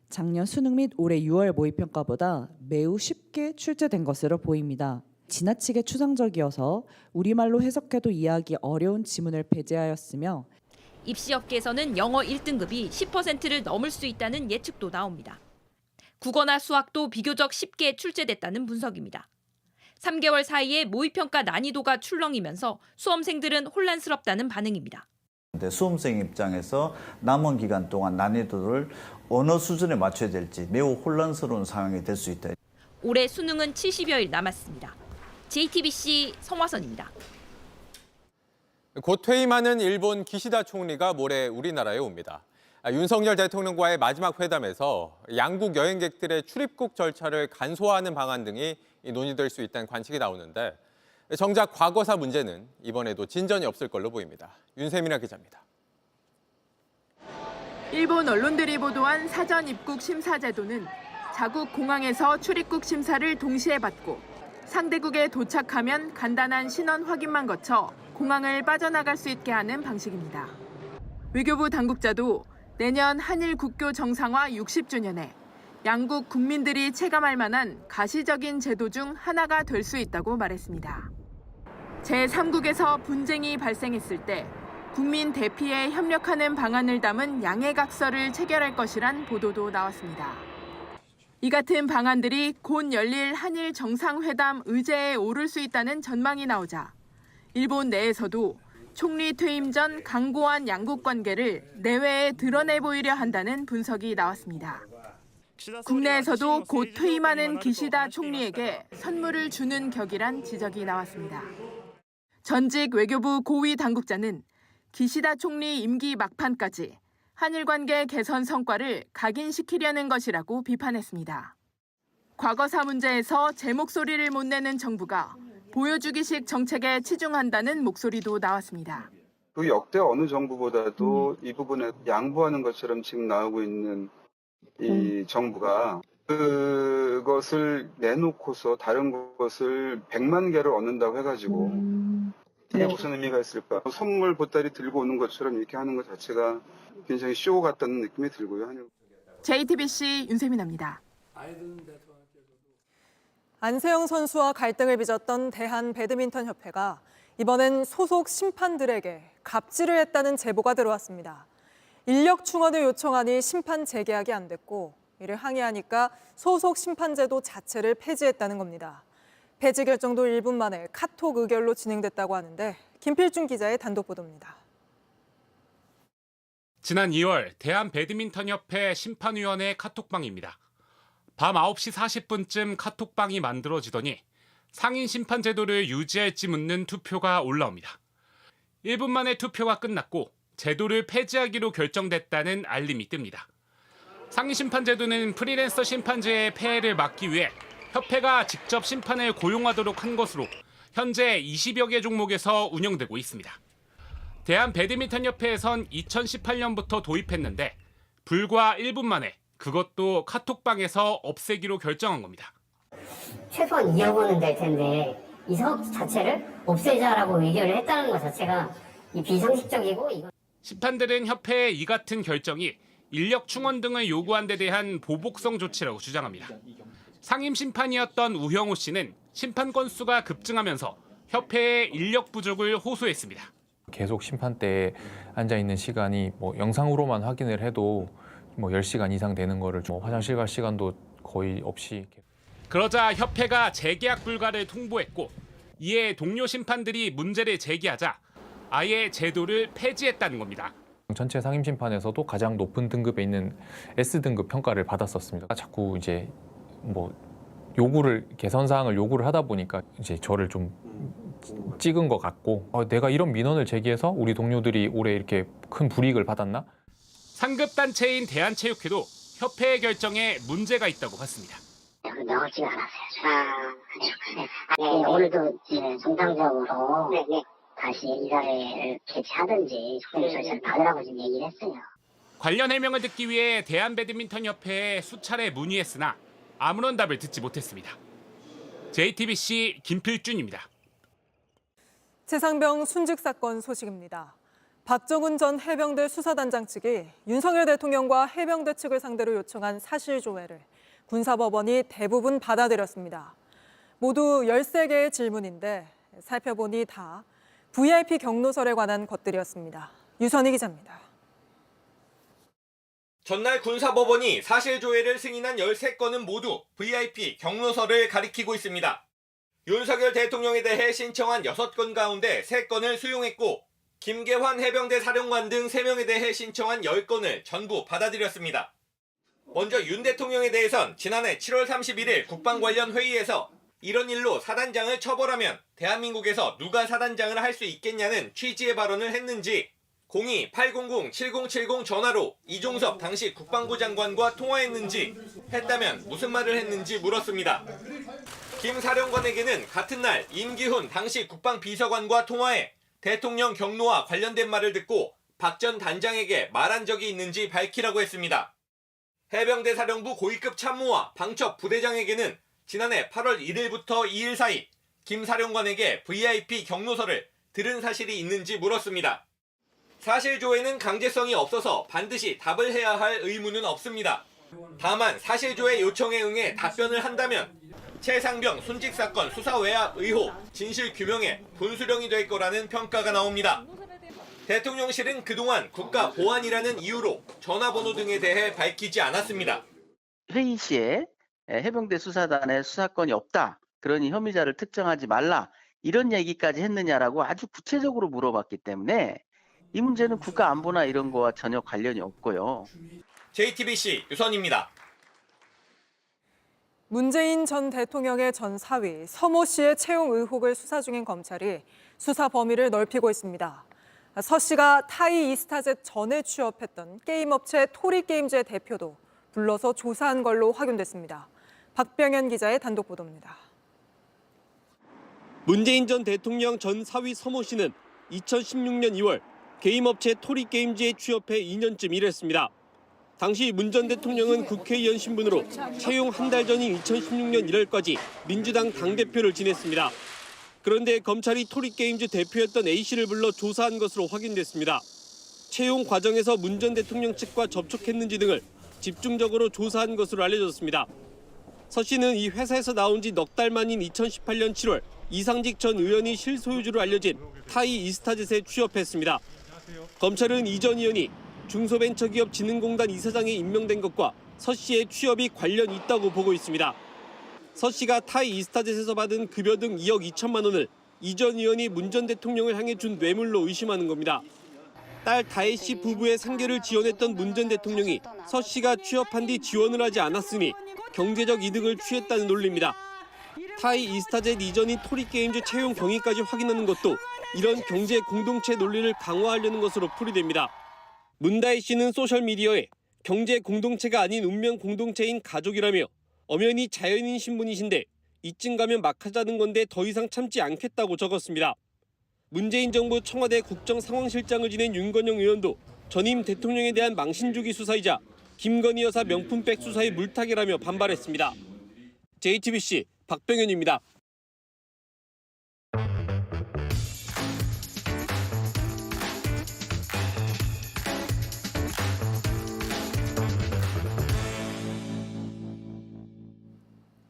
Speaker 8: 작년 수능 및 올해 6월 모의평가보다 매우 쉽게 출제된 것으로 보입니다. 지나치게 추상적이어서 우리말로 해석해도 이해하기 어려운 지문을 배제하였으며
Speaker 27: 입시업계에서는 영어 1등급이 10%를 넘을 수 있다는 예측도 나옵니다. 국어나 수학도 비교적 쉽게 출제됐다는 분석입니다. 3개월 사이에 모의평가 난이도가 출렁이면서 수험생들은 혼란스럽다는 반응입니다.
Speaker 10: 수험생 입장에서 남은 기간 동안 난이도를 어느 수준에 맞춰야 될지 매우 혼란스러운 상황이 될 수 있다.
Speaker 27: 올해 수능은 70여일 남았습니다. JTBC 성화선입니다.
Speaker 22: 곧 퇴임하는 일본 기시다 총리가 모레 우리나라에 옵니다. 윤석열 대통령과의 마지막 회담에서 양국 여행객들의 출입국 절차를 간소화하는 방안 등이 논의될 수 있다는 관측이 나오는데 정작 과거사 문제는 이번에도 진전이 없을 걸로 보입니다. 윤세민아 기자입니다.
Speaker 11: 일본 언론들이 보도한 사전 입국 심사 제도는 자국 공항에서 출입국 심사를 동시에 받고 상대국에 도착하면 간단한 신원 확인만 거쳐 공항을 빠져나갈 수 있게 하는 방식입니다. 외교부 당국자도 내년 한일 국교 정상화 60주년에 양국 국민들이 체감할 만한 가시적인 제도 중 하나가 될 수 있다고 말했습니다. 제3국에서 분쟁이 발생했을 때 국민 대피에 협력하는 방안을 담은 양해각서를 체결할 것이란 보도도 나왔습니다. 이 같은 방안들이 곧 열릴 한일 정상회담 의제에 오를 수 있다는 전망이 나오자 일본 내에서도 총리 퇴임 전 강고한 양국 관계를 내외에 드러내 보이려 한다는 분석이 나왔습니다. 국내에서도 곧 퇴임하는 기시다 총리에게 선물을 주는 격이란 지적이 나왔습니다. 전직 외교부 고위 당국자는 기시다 총리 임기 막판까지 한일 관계 개선 성과를 각인시키려는 것이라고 비판했습니다. 과거사 문제에서 제 목소리를 못 내는 정부가 보여주기식 정책에 치중한다는 목소리도 나왔습니다.
Speaker 12: 그 역대 어느 정부보다도 이 부분에 양보하는 것처럼 지금 나오고 있는 이 정부가 그것을 내놓고서 다른 것을 100만 개를 얻는다고 해가지고 이게 무슨 의미가 있을까? 선물 보따리 들고 오는 것처럼 이렇게 하는 것 자체가 굉장히 쇼 같다는 느낌이 들고요.
Speaker 11: JTBC 윤세민입니다.
Speaker 14: 안세영 선수와 갈등을 빚었던 대한배드민턴협회가 이번엔 소속 심판들에게 갑질을 했다는 제보가 들어왔습니다. 인력 충원을 요청하니 심판 재계약이 안 됐고 이를 항의하니까 소속 심판제도 자체를 폐지했다는 겁니다. 폐지 결정도 1분 만에 카톡 의결로 진행됐다고 하는데 김필중 기자의 단독 보도입니다.
Speaker 15: 지난 2월 대한배드민턴협회 심판위원회 카톡방입니다. 밤 9시 40분쯤 카톡방이 만들어지더니 상인 심판 제도를 유지할지 묻는 투표가 올라옵니다. 1분 만에 투표가 끝났고 제도를 폐지하기로 결정됐다는 알림이 뜹니다. 상인 심판 제도는 프리랜서 심판제의 폐해를 막기 위해 협회가 직접 심판을 고용하도록 한 것으로 현재 20여 개 종목에서 운영되고 있습니다. 대한배드민턴협회에선 2018년부터 도입했는데 불과 1분 만에 그것도 카톡방에서 없애기로 결정한 겁니다.
Speaker 19: 최소한 2억원은 될 텐데 이 사업 자체를 없애자라고 의결을 했다는 것 자체가 비상식적이고 이거.
Speaker 15: 심판들은 협회의 이 같은 결정이 인력 충원 등을 요구한 데 대한 보복성 조치라고 주장합니다. 상임 심판이었던 우형우 씨는 심판 건수가 급증하면서 협회의 인력 부족을 호소했습니다.
Speaker 16: 계속 심판대에 앉아 있는 시간이 뭐 영상으로만 확인을 해도 뭐 10시간 이상 되는 거를 화장실 갈 시간도 거의 없이.
Speaker 15: 그러자 협회가 재계약 불가를 통보했고 이에 동료 심판들이 문제를 제기하자 아예 제도를 폐지했다는 겁니다.
Speaker 16: 전체 상임심판에서도 가장 높은 등급에 있는 S등급 평가를 받았었습니다. 자꾸 이제 뭐 개선 사항을 요구를 하다 보니까 이제 저를 좀 찍은 것 같고 내가 이런 민원을 제기해서 우리 동료들이 올해 이렇게 큰 불이익을 받았나?
Speaker 15: 상급 단체인 대한체육회도 협회의 결정에 문제가 있다고 봤습니다.
Speaker 19: 명확지가 않았어요. 오늘도 정상적으로 다시 이사를 개최하든지 소송 절차를 받으라고 지금 얘기를 했어요.
Speaker 15: 관련 해명을 듣기 위해 대한배드민턴협회에 수차례 문의했으나 아무런 답을 듣지 못했습니다. JTBC 김필준입니다.
Speaker 14: 최상병 순직 사건 소식입니다. 박정훈 전 해병대 수사단장 측이 윤석열 대통령과 해병대 측을 상대로 요청한 사실조회를 군사법원이 대부분 받아들였습니다. 모두 13개의 질문인데 살펴보니 다 VIP 경로설에 관한 것들이었습니다. 유선희 기자입니다.
Speaker 22: 전날 군사법원이 사실조회를 승인한 13건은 모두 VIP 경로설을 가리키고 있습니다. 윤석열 대통령에 대해 신청한 6건 가운데 3건을 수용했고 김계환 해병대 사령관 등 3명에 대해 신청한 10건을 전부 받아들였습니다. 먼저 윤 대통령에 대해선 지난해 7월 31일 국방 관련 회의에서 이런 일로 사단장을 처벌하면 대한민국에서 누가 사단장을 할 수 있겠냐는 취지의 발언을 했는지 02-800-7070 전화로 이종섭 당시 국방부 장관과 통화했는지 했다면 무슨 말을 했는지 물었습니다. 김 사령관에게는 같은 날 임기훈 당시 국방비서관과 통화해 대통령 경로와 관련된 말을 듣고 박 전 단장에게 말한 적이 있는지 밝히라고 했습니다. 해병대 사령부 고위급 참모와 방첩 부대장에게는 지난해 8월 1일부터 2일 사이 김 사령관에게 VIP 경로설을 들은 사실이 있는지 물었습니다. 사실조회는 강제성이 없어서 반드시 답을 해야 할 의무는 없습니다. 다만 사실조회 요청에 응해 답변을 한다면 최상병 순직 사건 수사 외압 의혹 진실 규명에 분수령이 될 거라는 평가가 나옵니다. 대통령실은 그동안 국가 보안이라는 이유로 전화번호 등에 대해 밝히지 않았습니다.
Speaker 17: 회의 시에 해병대 수사단에 수사권이 없다. 그러니 혐의자를 특정하지 말라. 이런 얘기까지 했느냐라고 아주 구체적으로 물어봤기 때문에 이 문제는 국가 안보나 이런 거와 전혀 관련이 없고요.
Speaker 22: JTBC 유선입니다.
Speaker 14: 문재인 전 대통령의 전 사위 서모 씨의 채용 의혹을 수사 중인 검찰이 수사 범위를 넓히고 있습니다. 서 씨가 타이 이스타젯 전에 취업했던 게임업체 토리게임즈의 대표도 불러서 조사한 걸로 확인됐습니다. 박병현 기자의 단독 보도입니다.
Speaker 20: 문재인 전 대통령 전 사위 서모 씨는 2016년 2월 게임업체 토리게임즈에 취업해 2년쯤 일했습니다. 당시 문 전 대통령은 국회의원 신분으로 채용 한 달 전인 2016년 1월까지 민주당 당대표를 지냈습니다. 그런데 검찰이 토리게임즈 대표였던 A씨를 불러 조사한 것으로 확인됐습니다. 채용 과정에서 문 전 대통령 측과 접촉했는지 등을 집중적으로 조사한 것으로 알려졌습니다. 서 씨는 이 회사에서 나온 지 넉 달 만인 2018년 7월 이상직 전 의원이 실소유주로 알려진 타이 이스타젯에 취업했습니다. 검찰은 이 전 의원이 중소벤처기업진흥공단 이사장에 임명된 것과 서 씨의 취업이 관련이 있다고 보고 있습니다. 서 씨가 타이 이스타젯에서 받은 급여 등 2억 2천만 원을 이 전 의원이 문 전 대통령을 향해 준 뇌물로 의심하는 겁니다. 딸 다혜 씨 부부의 상계를 지원했던 문 전 대통령이 서 씨가 취업한 뒤 지원을 하지 않았으니 경제적 이득을 취했다는 논리입니다. 타이 이스타젯 이전인 토리게임즈 채용 경위까지 확인하는 것도 이런 경제 공동체 논리를 강화하려는 것으로 풀이됩니다. 문다혜 씨는 소셜미디어에 경제 공동체가 아닌 운명 공동체인 가족이라며 엄연히 자연인 신분이신데 이쯤 가면 막 하자는 건데 더 이상 참지 않겠다고 적었습니다. 문재인 정부 청와대 국정상황실장을 지낸 윤건영 의원도 전임 대통령에 대한 망신주기 수사이자 김건희 여사 명품백 수사의 물타기라며 반발했습니다. JTBC 박병현입니다.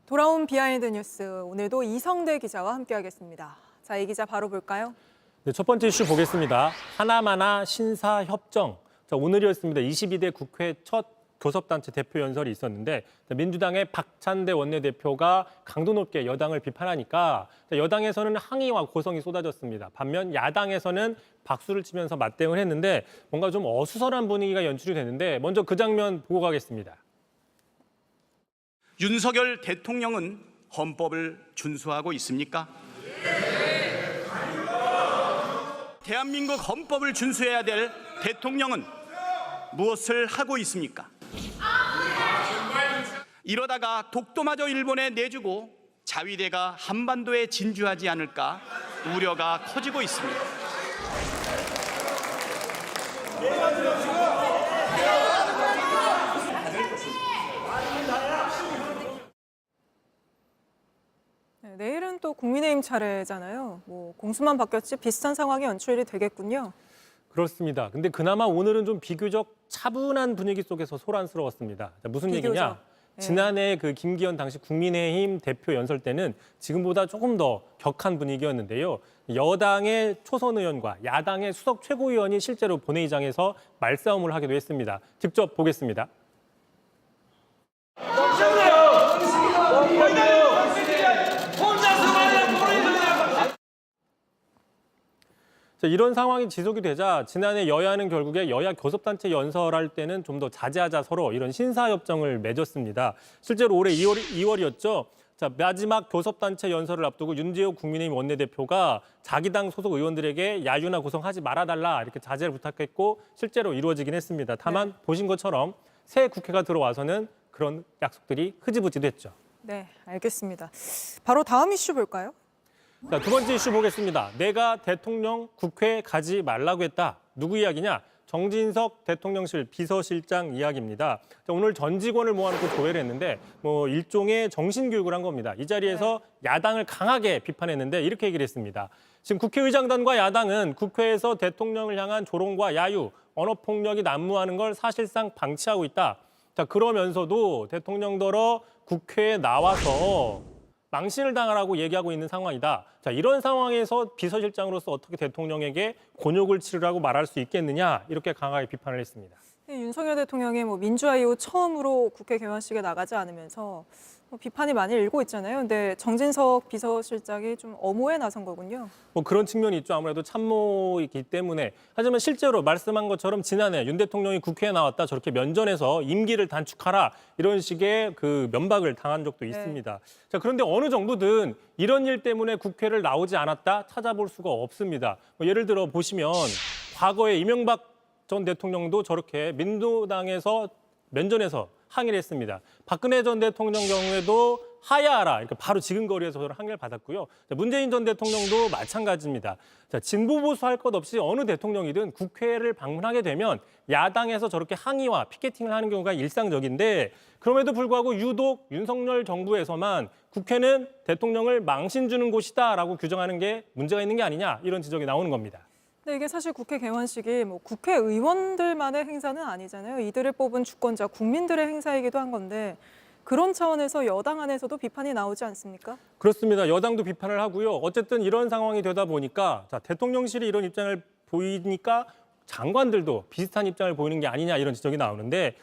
Speaker 14: 돌아온 비하인드 뉴스, 오늘도 이성대 기자와 함께하겠습니다. 자, 이 기자 바로 볼까요?
Speaker 3: 네, 첫 번째 이슈 보겠습니다. 하나마나 신사협정. 자, 오늘이었습니다. 22대 국회 첫 교섭단체 대표 연설이 있었는데 민주당의 박찬대 원내대표가 강도 높게 여당을 비판하니까 여당에서는 항의와 고성이 쏟아졌습니다. 반면 야당에서는 박수를 치면서 맞대응을 했는데 뭔가 좀 어수선한 분위기가 연출이 됐는데 먼저 그 장면 보고 가겠습니다.
Speaker 13: 윤석열 대통령은 헌법을 준수하고 있습니까? 대한민국 헌법을 준수해야 될 대통령은 무엇을 하고 있습니까? 이러다가 독도마저 일본에 내주고 자위대가 한반도에 진주하지 않을까 우려가 커지고 있습니다.
Speaker 14: 네, 내일은 또 국민의힘 차례잖아요. 뭐 공수만 바뀌었지 비슷한 상황이 연출이 되겠군요.
Speaker 3: 그렇습니다. 근데 그나마 오늘은 좀 비교적 차분한 분위기 속에서 소란스러웠습니다. 자, 무슨
Speaker 14: 비교적.
Speaker 3: 얘기냐?
Speaker 14: 네.
Speaker 3: 지난해 그 김기현 당시 국민의힘 대표 연설 때는 지금보다 조금 더 격한 분위기였는데요. 여당의 초선 의원과 야당의 수석 최고위원이 실제로 본회의장에서 말싸움을 하기도 했습니다. 직접 보겠습니다. 자, 이런 상황이 지속이 되자 지난해 여야는 결국에 여야 교섭단체 연설할 때는 좀 더 자제하자 서로 이런 신사협정을 맺었습니다. 실제로 올해 2월이었죠. 자, 마지막 교섭단체 연설을 앞두고 윤재욱 국민의힘 원내대표가 자기 당 소속 의원들에게 야유나 구성하지 말아달라 이렇게 자제를 부탁했고 실제로 이루어지긴 했습니다. 다만 보신 것처럼 새 국회가 들어와서는 그런 약속들이 흐지부지 됐죠.
Speaker 14: 네, 알겠습니다. 바로 다음 이슈 볼까요?
Speaker 3: 자, 두 번째 이슈 보겠습니다. 내가 대통령 국회 가지 말라고 했다. 누구 이야기냐? 정진석 대통령실 비서실장 이야기입니다. 자, 오늘 전 직원을 모아놓고 조회를 했는데 뭐 일종의 정신교육을 한 겁니다. 이 자리에서 야당을 강하게 비판했는데 이렇게 얘기를 했습니다. 지금 국회의장단과 야당은 국회에서 대통령을 향한 조롱과 야유, 언어폭력이 난무하는 걸 사실상 방치하고 있다. 자, 그러면서도 대통령더러 국회에 나와서 망신을 당하라고 얘기하고 있는 상황이다. 자, 이런 상황에서 비서실장으로서 어떻게 대통령에게 곤욕을 치르라고 말할 수 있겠느냐 이렇게 강하게 비판을 했습니다.
Speaker 14: 윤석열 대통령이 뭐 민주화 이후 처음으로 국회 개원식에 나가지 않으면서 비판이 많이 일고 있잖아요. 근데 정진석 비서실장이 좀 엄호에 나선 거군요.
Speaker 3: 뭐 그런 측면이 있죠. 아무래도 참모이기 때문에. 하지만 실제로 말씀한 것처럼 지난해 윤 대통령이 국회에 나왔다 저렇게 면전에서 임기를 단축하라 이런 식의 그 면박을 당한 적도 있습니다. 자, 그런데 어느 정부든 이런 일 때문에 국회를 나오지 않았다 찾아볼 수가 없습니다. 뭐 예를 들어 보시면 과거에 이명박 전 대통령도 저렇게 민주당에서 면전에서 항의를 했습니다. 박근혜 전 대통령 경우에도 하야하라 이렇게 바로 지근거리에서 항의를 받았고요. 자, 문재인 전 대통령도 마찬가지입니다. 자, 진보 보수 할 것 없이 어느 대통령이든 국회를 방문하게 되면 야당에서 저렇게 항의와 피켓팅을 하는 경우가 일상적인데 그럼에도 불구하고 유독 윤석열 정부에서만 국회는 대통령을 망신 주는 곳이다라고 규정하는 게 문제가 있는 게 아니냐 이런 지적이 나오는 겁니다.
Speaker 14: 근데 이게 사실 국회 개원식이 뭐 국회의원들만의 행사는 아니잖아요. 이들을 뽑은 주권자 국민들의 행사이기도 한 건데 그런 차원에서 여당 안에서도 비판이 나오지 않습니까?
Speaker 3: 그렇습니다. 여당도 비판을 하고요. 어쨌든 이런 상황이 되다 보니까 자, 대통령실이 이런 입장을 보이니까 장관들도 비슷한 입장을 보이는 게 아니냐 이런 지적이 나오는데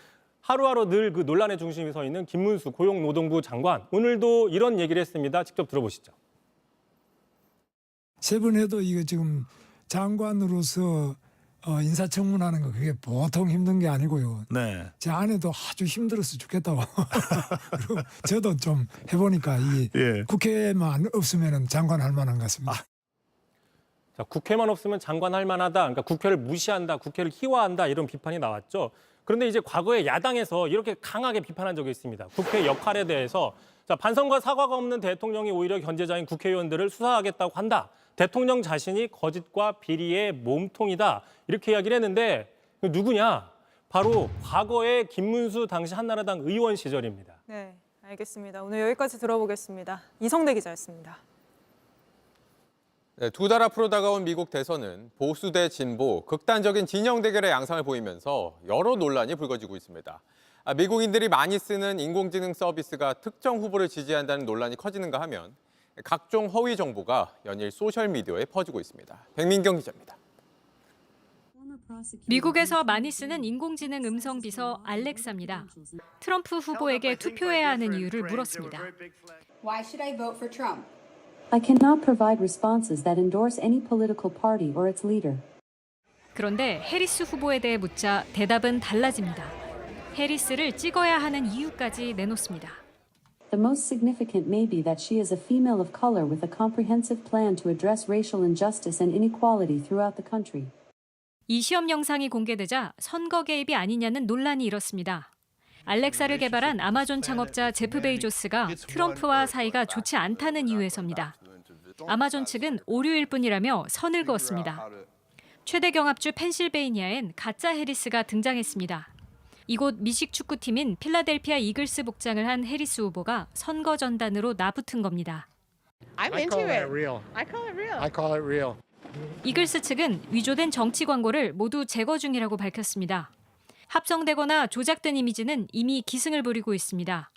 Speaker 3: 하루하루 늘 그 논란의 중심에 서 있는 김문수 고용노동부 장관 오늘도 이런 얘기를 했습니다. 직접 들어보시죠.
Speaker 21: 세 번 해도 이거 지금 장관으로서 인사청문하는 거 그게 보통 힘든 게 아니고요.
Speaker 23: 네.
Speaker 21: 제 아내도 아주 힘들어서 죽겠다고. 그리고 저도 좀 해보니까 이 국회만 없으면 장관 할 만한 것 같습니다.
Speaker 3: 자, 국회만 없으면 장관 할 만하다. 그러니까 국회를 무시한다, 국회를 희화한다 이런 비판이 나왔죠. 그런데 이제 과거에 야당에서 이렇게 강하게 비판한 적이 있습니다. 국회 역할에 대해서 자, 반성과 사과가 없는 대통령이 오히려 견제자인 국회의원들을 수사하겠다고 한다. 대통령 자신이 거짓과 비리의 몸통이다. 이렇게 이야기를 했는데 누구냐? 바로 과거의 김문수 당시 한나라당 의원 시절입니다.
Speaker 14: 네, 알겠습니다. 오늘 여기까지 들어보겠습니다. 이성대 기자였습니다.
Speaker 22: 네, 두 달 앞으로 다가온 미국 대선은 보수 대 진보, 극단적인 진영 대결의 양상을 보이면서 여러 논란이 불거지고 있습니다. 미국인들이 많이 쓰는 인공지능 서비스가 특정 후보를 지지한다는 논란이 커지는가 하면 각종 허위 정보가 연일 소셜미디어에 퍼지고 있습니다. 백민경 기자입니다.
Speaker 4: 미국에서 많이 쓰는 인공지능 음성 비서 알렉사입니다. 트럼프 후보에게 투표해야 하는 이유를 물었습니다.
Speaker 5: Why should I vote for Trump?
Speaker 6: I cannot provide responses that endorse any political party or its leader.
Speaker 4: 그런데 해리스 후보에 대해 묻자 대답은 달라집니다. 해리스를 찍어야 하는 이유까지 내놓습니다.
Speaker 6: The most significant may be that she is a female of color with a comprehensive plan to address racial injustice and inequality throughout the country.
Speaker 4: 이 시험 영상이 공개되자 선거 개입이 아니냐는 논란이 일었습니다. 알렉사를 개발한 아마존 창업자 제프 베이조스가 트럼프와 사이가 좋지 않다는 이유에서입니다. 아마존 측은 오류일 뿐이라며 선을 그었습니다. 최대 경합주 펜실베이니아엔 가짜 해리스가 등장했습니다. 이곳 미식 축구팀인 필라델피아 이글스 복장을 한 해리스 후보가 선거 전단으로 나붙은 겁니다.
Speaker 23: I'm into it. I call it real.
Speaker 4: 이글스 측은 위조된 정치 광고를 모두 제거 중이라고 밝혔습니다. 합성되거나 조작된 이미지는 이미 기승을 부리고 있습니다.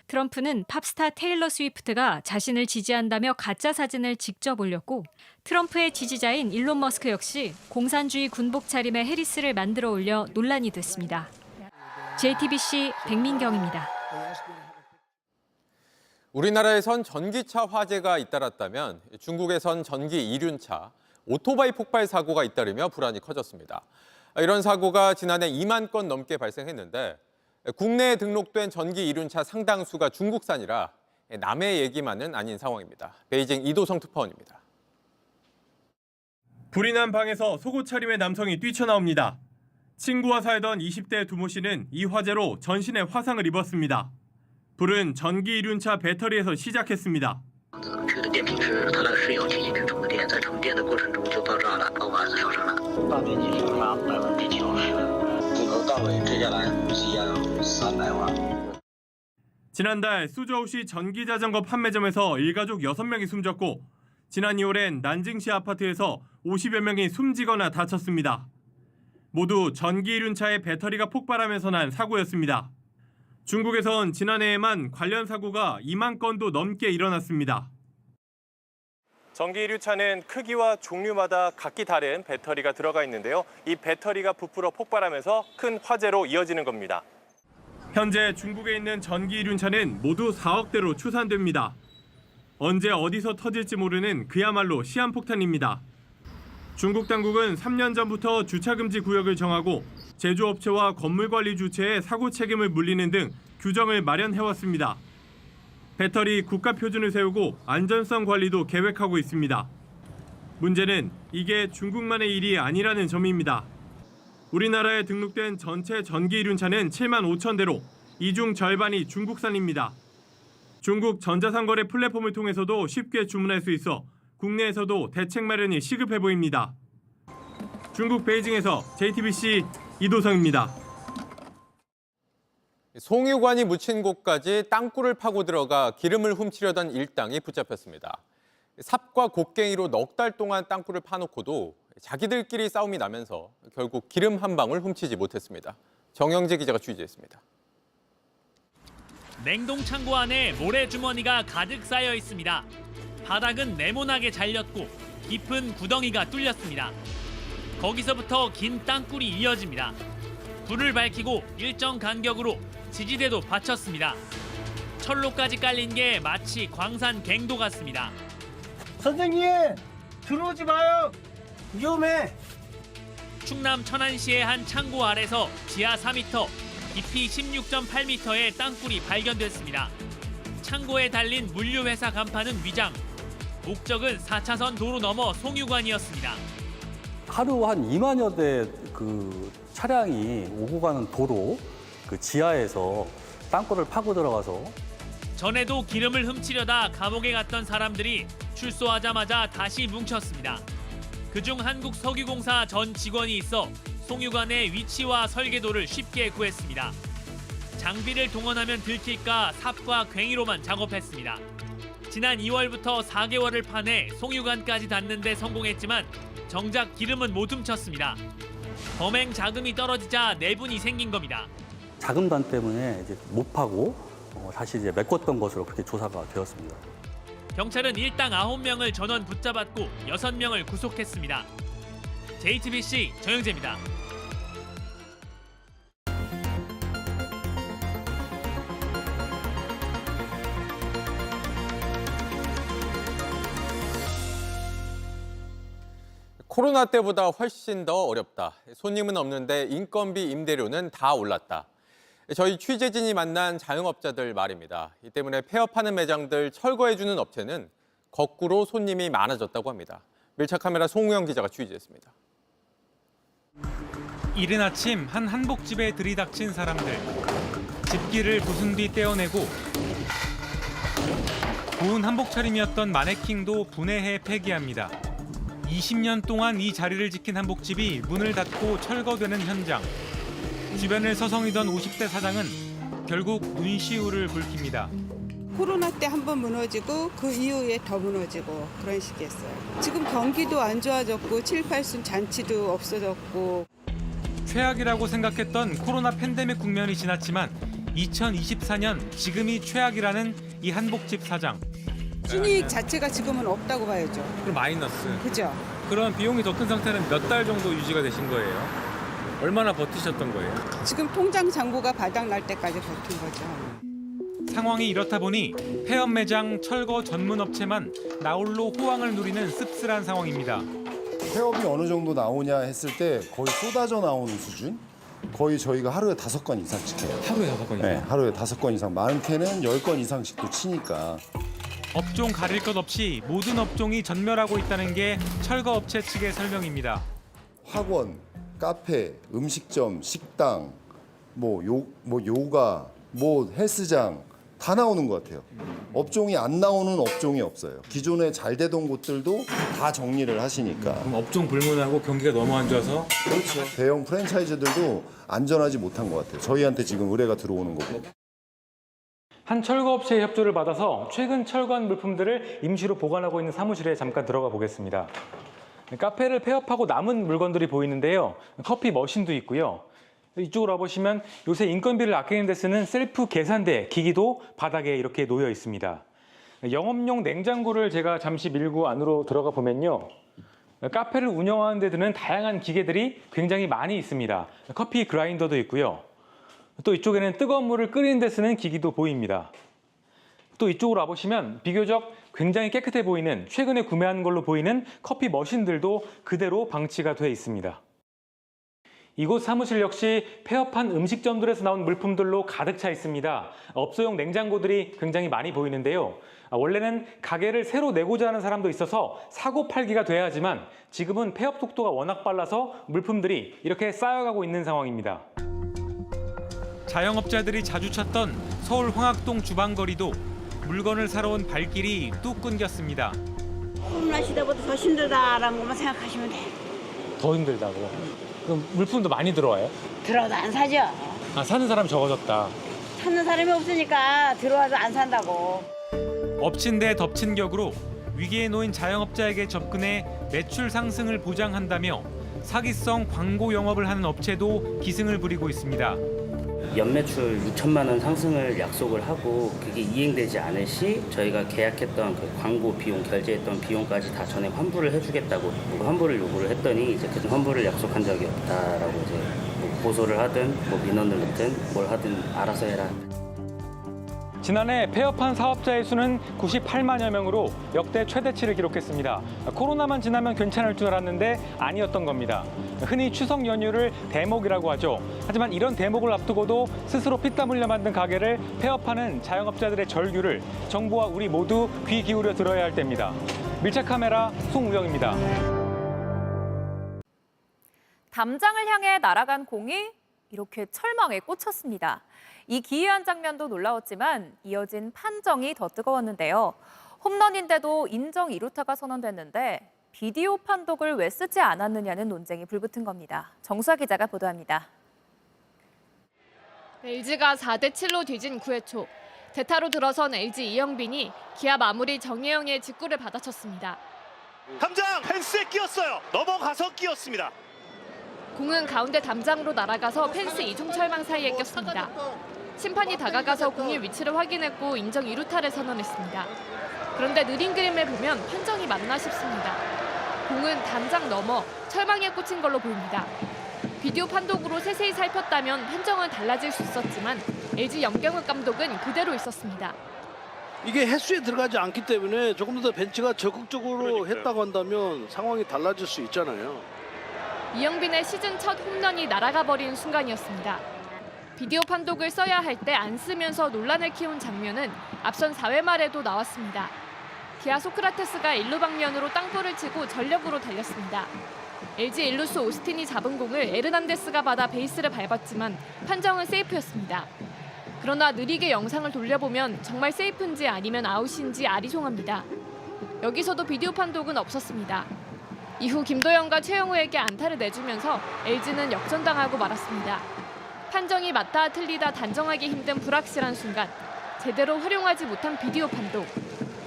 Speaker 4: 트럼프는 팝스타 테일러 스위프트가 자신을 지지한다며 가짜 사진을 직접 올렸고 트럼프의 지지자인 일론 머스크 역시 공산주의 군복 차림의 해리스를 만들어 올려 논란이 됐습니다. JTBC 백민경입니다.
Speaker 22: 우리나라에선 전기차 화재가 잇따랐다면 중국에선 전기 이륜차, 오토바이 폭발 사고가 잇따르며 불안이 커졌습니다. 이런 사고가 지난해 2만 건 넘게 발생했는데 국내에 등록된 전기 이륜차 상당수가 중국산이라 남의 얘기만은 아닌 상황입니다. 베이징 이도성 특파원입니다.
Speaker 24: 불이 난 방에서 속옷 차림의 남성이 뛰쳐나옵니다. 친구와 살던 20대 두모 씨는 이 화재로 전신에 화상을 입었습니다. 불은 전기 이륜차 배터리에서 시작했습니다. 지난달 수저우시 전기자전거 판매점에서 일가족 6명이 숨졌고 지난 2월엔 난징시 아파트에서 50여 명이 숨지거나 다쳤습니다. 모두 전기 이륜차의 배터리가 폭발하면서 난 사고였습니다. 중국에선 지난해에만 관련 사고가 2만 건도 넘게 일어났습니다.
Speaker 3: 전기 이륜차는 크기와 종류마다 각기 다른 배터리가 들어가 있는데요. 이 배터리가 부풀어 폭발하면서 큰 화재로 이어지는 겁니다.
Speaker 24: 현재 중국에 있는 전기 이륜차는 모두 4억대로 추산됩니다. 언제 어디서 터질지 모르는 그야말로 시한폭탄입니다. 중국 당국은 3년 전부터 주차금지 구역을 정하고 제조업체와 건물관리 주체에 사고 책임을 물리는 등 규정을 마련해왔습니다. 배터리 국가 표준을 세우고 안전성 관리도 계획하고 있습니다. 문제는 이게 중국만의 일이 아니라는 점입니다. 우리나라에 등록된 전체 전기 이륜차는 7만 5천 대로 이 중 절반이 중국산입니다. 중국 전자상거래 플랫폼을 통해서도 쉽게 주문할 수 있어 국내에서도 대책 마련이 시급해 보입니다. 중국 베이징에서 JTBC 이도성입니다.
Speaker 22: 송유관이 묻힌 곳까지 땅굴을 파고 들어가 기름을 훔치려던 일당이 붙잡혔습니다. 삽과 곡괭이로 넉 달 동안 땅굴을 파놓고도 자기들끼리 싸움이 나면서 결국 기름 한 방울 훔치지 못했습니다. 정영재 기자가 취재했습니다.
Speaker 25: 냉동 창고 안에 모래주머니가 가득 쌓여 있습니다. 바닥은 네모나게 잘렸고 깊은 구덩이가 뚫렸습니다. 거기서부터 긴 땅굴이 이어집니다. 불을 밝히고 일정 간격으로 지지대도 받쳤습니다. 철로까지 깔린 게 마치 광산 갱도 같습니다.
Speaker 26: 선생님, 들어오지 마요. 위험해.
Speaker 25: 충남 천안시의 한 창고 아래서 지하 4m, 깊이 16.8m의 땅굴이 발견됐습니다. 창고에 달린 물류회사 간판은 위장. 목적은 4차선 도로 넘어 송유관이었습니다.
Speaker 28: 하루 한 2만여 대 그 차량이 오고 가는 도로 그 지하에서 땅굴을 파고 들어가서
Speaker 25: 전에도 기름을 훔치려다 감옥에 갔던 사람들이 출소하자마자 다시 뭉쳤습니다. 그중 한국석유공사 전 직원이 있어 송유관의 위치와 설계도를 쉽게 구했습니다. 장비를 동원하면 들킬까 삽과 괭이로만 작업했습니다. 지난 2월부터 4개월을 파내 송유관까지 닿는 데 성공했지만 정작 기름은 못 훔쳤습니다. 범행 자금이 떨어지자 내분이 생긴 겁니다.
Speaker 28: 자금단 때문에 이제 못 파고 다시 이제 메꿨던 것으로 그렇게 조사가 되었습니다.
Speaker 25: 경찰은 일당 9명을 전원 붙잡았고 6명을 구속했습니다. JTBC 정영재입니다.
Speaker 22: 코로나 때보다 훨씬 더 어렵다. 손님은 없는데 인건비, 임대료는 다 올랐다. 저희 취재진이 만난 자영업자들 말입니다. 이 때문에 폐업하는 매장들 철거해주는 업체는 거꾸로 손님이 많아졌다고 합니다. 밀착 카메라 송우영 기자가 취재했습니다.
Speaker 1: 이른 아침 한 한복집에 들이닥친 사람들. 집기를 부순 뒤 떼어내고 고운 한복 차림이었던 마네킹도 분해해 폐기합니다. 20년 동안 이 자리를 지킨 한복집이 문을 닫고 철거되는 현장. 주변을 서성이던 50대 사장은 결국 눈시울을 붉힙니다.
Speaker 2: 코로나 때 한 번 무너지고 그 이후에 더 무너지고 그런 식이었어요. 지금 경기도 안 좋아졌고 7, 8순 잔치도 없어졌고.
Speaker 1: 최악이라고 생각했던 코로나 팬데믹 국면이 지났지만 2024년 지금이 최악이라는 이 한복집 사장.
Speaker 2: 순이익 자체가 지금은 없다고 봐야죠.
Speaker 1: 그럼 마이너스.
Speaker 2: 그죠?
Speaker 1: 그런 비용이 더 큰 상태는 몇 달 정도 유지가 되신 거예요? 얼마나 버티셨던 거예요?
Speaker 2: 지금 통장 잔고가 바닥날 때까지 버틴 거죠.
Speaker 1: 상황이 이렇다 보니 폐업 매장 철거 전문 업체만 나홀로 호황을 누리는 씁쓸한 상황입니다.
Speaker 7: 폐업이 어느 정도 나오냐 했을 때 거의 쏟아져 나오는 수준? 거의 저희가 하루에 5건 이상씩 해요.
Speaker 1: 하루에 5건 이상?
Speaker 7: 네, 하루에 5건 이상. 많게는 10건 이상씩도 치니까.
Speaker 1: 업종 가릴 것 없이 모든 업종이 전멸하고 있다는 게 철거 업체 측의 설명입니다.
Speaker 7: 학원, 카페, 음식점, 식당, 요가, 헬스장 다 나오는 것 같아요. 업종이 안 나오는 업종이 없어요. 기존에 잘 되던 곳들도 다 정리를 하시니까.
Speaker 1: 그럼 업종 불문하고 경기가 너무 안 좋아서?
Speaker 7: 그렇죠. 대형 프랜차이즈들도 안전하지 못한 것 같아요. 저희한테 지금 의뢰가 들어오는 거고.
Speaker 1: 한 철거업체의 협조를 받아서 최근 철거한 물품들을 임시로 보관하고 있는 사무실에 잠깐 들어가 보겠습니다. 카페를 폐업하고 남은 물건들이 보이는데요. 커피 머신도 있고요. 이쪽으로 와보시면 요새 인건비를 아끼는 데 쓰는 셀프 계산대 기기도 바닥에 이렇게 놓여 있습니다. 영업용 냉장고를 제가 잠시 밀고 안으로 들어가 보면요. 카페를 운영하는 데 드는 다양한 기계들이 굉장히 많이 있습니다. 커피 그라인더도 있고요. 또 이쪽에는 뜨거운 물을 끓이는 데 쓰는 기기도 보입니다. 또 이쪽으로 와보시면 비교적 굉장히 깨끗해 보이는 최근에 구매한 걸로 보이는 커피 머신들도 그대로 방치가 돼 있습니다. 이곳 사무실 역시 폐업한 음식점들에서 나온 물품들로 가득 차 있습니다. 업소용 냉장고들이 굉장히 많이 보이는데요. 원래는 가게를 새로 내고자 하는 사람도 있어서 사고 팔기가 돼야 하지만 지금은 폐업 속도가 워낙 빨라서 물품들이 이렇게 쌓여가고 있는 상황입니다. 자영업자들이 자주 찾던 서울 황학동 주방거리도 물건을 사러 온 발길이 뚝 끊겼습니다.
Speaker 8: 코로나 시대보다 더 힘들다라는 것만 생각하시면 돼요.
Speaker 1: 더 힘들다고? 그럼 물품도 많이 들어와요?
Speaker 8: 들어와도 안 사죠.
Speaker 1: 아, 사는 사람이 적어졌다.
Speaker 8: 찾는 사람이 없으니까 들어와도 안 산다고.
Speaker 1: 엎친 데 덮친 격으로 위기에 놓인 자영업자에게 접근해 매출 상승을 보장한다며 사기성 광고 영업을 하는 업체도 기승을 부리고 있습니다.
Speaker 9: 연매출 6천만 원 상승을 약속을 하고 그게 이행되지 않을 시 저희가 계약했던 그 광고 비용, 결제했던 비용까지 다 전액 환불을 해주겠다고 환불을 요구를 했더니 이제 그 환불을 약속한 적이 없다라고 이제 뭐 고소를 하든 민원을 넣든 뭘 하든 알아서 해라.
Speaker 1: 지난해 폐업한 사업자의 수는 98만여 명으로 역대 최대치를 기록했습니다. 코로나만 지나면 괜찮을 줄 알았는데 아니었던 겁니다. 흔히 추석 연휴를 대목이라고 하죠. 하지만 이런 대목을 앞두고도 스스로 피땀 흘려 만든 가게를 폐업하는 자영업자들의 절규를 정부와 우리 모두 귀 기울여 들어야 할 때입니다. 밀착 카메라 송우영입니다.
Speaker 10: 담장을 향해 날아간 공이 이렇게 철망에 꽂혔습니다. 이 기이한 장면도 놀라웠지만 이어진 판정이 더 뜨거웠는데요. 홈런인데도 인정 2루타가 선언됐는데 비디오 판독을 왜 쓰지 않았느냐는 논쟁이 불붙은 겁니다. 정수아 기자가 보도합니다.
Speaker 18: LG가 4대7로 뒤진 9회 초. 대타로 들어선 LG 이영빈이 기아 마무리 정예영의 직구를 받아쳤습니다.
Speaker 27: 담장 펜스에 끼었어요. 넘어가서 끼었습니다.
Speaker 18: 공은 가운데 담장으로 날아가서 펜스 이중 철망 사이에 꼈습니다. 심판이 다가가서 공의 위치를 확인했고 인정 2루타를 선언했습니다. 그런데 느린 그림을 보면 판정이 맞나 싶습니다. 공은 담장 넘어 철망에 꽂힌 걸로 보입니다. 비디오 판독으로 세세히 살폈다면 판정은 달라질 수 있었지만 LG 염경엽 감독은 그대로 있었습니다.
Speaker 11: 이게 횟수에 들어가지 않기 때문에 조금 더 벤치가 적극적으로 했다고 한다면 상황이 달라질 수 있잖아요.
Speaker 18: 이영빈의 시즌 첫 홈런이 날아가 버린 순간이었습니다. 비디오 판독을 써야 할 때 안 쓰면서 논란을 키운 장면은 앞선 4회 말에도 나왔습니다. 기아 소크라테스가 1루 방면으로 땅볼을 치고 전력으로 달렸습니다. LG 일루수 오스틴이 잡은 공을 에르난데스가 받아 베이스를 밟았지만 판정은 세이프였습니다. 그러나 느리게 영상을 돌려보면 정말 세이프인지 아니면 아웃인지 아리송합니다. 여기서도 비디오 판독은 없었습니다. 이후 김도영과 최영우에게 안타를 내주면서 LG는 역전당하고 말았습니다. 판정이 맞다 틀리다 단정하기 힘든 불확실한 순간, 제대로 활용하지 못한 비디오 판독.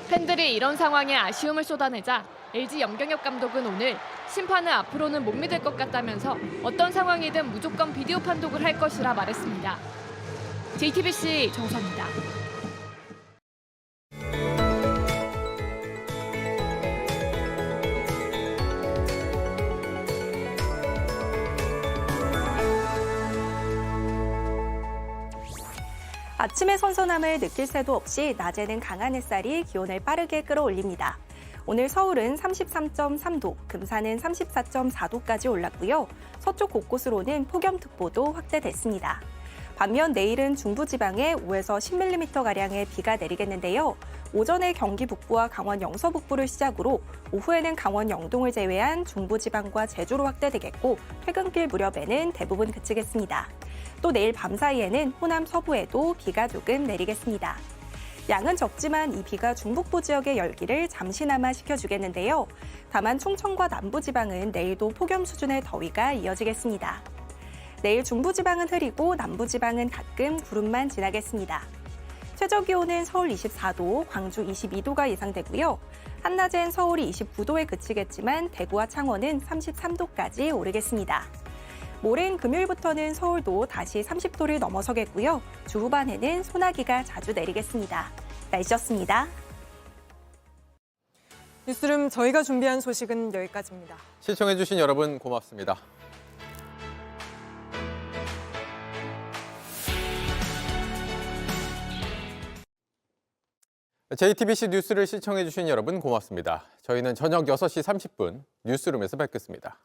Speaker 18: 팬들이 이런 상황에 아쉬움을 쏟아내자 LG 염경엽 감독은 오늘 심판을 앞으로는 못 믿을 것 같다면서 어떤 상황이든 무조건 비디오 판독을 할 것이라 말했습니다. JTBC 정수아입니다.
Speaker 12: 아침의 선선함을 느낄 새도 없이 낮에는 강한 햇살이 기온을 빠르게 끌어올립니다. 오늘 서울은 33.3도, 금산은 34.4도까지 올랐고요. 서쪽 곳곳으로는 폭염특보도 확대됐습니다. 반면 내일은 중부지방에 5에서 10mm가량의 비가 내리겠는데요. 오전에 경기 북부와 강원 영서 북부를 시작으로 오후에는 강원 영동을 제외한 중부지방과 제주로 확대되겠고 퇴근길 무렵에는 대부분 그치겠습니다. 또 내일 밤 사이에는 호남 서부에도 비가 조금 내리겠습니다. 양은 적지만 이 비가 중북부 지역의 열기를 잠시나마 식혀주겠는데요. 다만 충청과 남부지방은 내일도 폭염 수준의 더위가 이어지겠습니다. 내일 중부지방은 흐리고 남부지방은 가끔 구름만 지나겠습니다. 최저기온은 서울 24도, 광주 22도가 예상되고요. 한낮엔 서울이 29도에 그치겠지만 대구와 창원은 33도까지 오르겠습니다. 모레인 금요일부터는 서울도 다시 30도를 넘어서겠고요. 주 후반에는 소나기가 자주 내리겠습니다. 날씨였습니다.
Speaker 14: 뉴스룸 저희가 준비한 소식은 여기까지입니다.
Speaker 22: 시청해주신 여러분 고맙습니다. JTBC 뉴스를 시청해주신 여러분 고맙습니다. 저희는 저녁 6시 30분 뉴스룸에서 뵙겠습니다.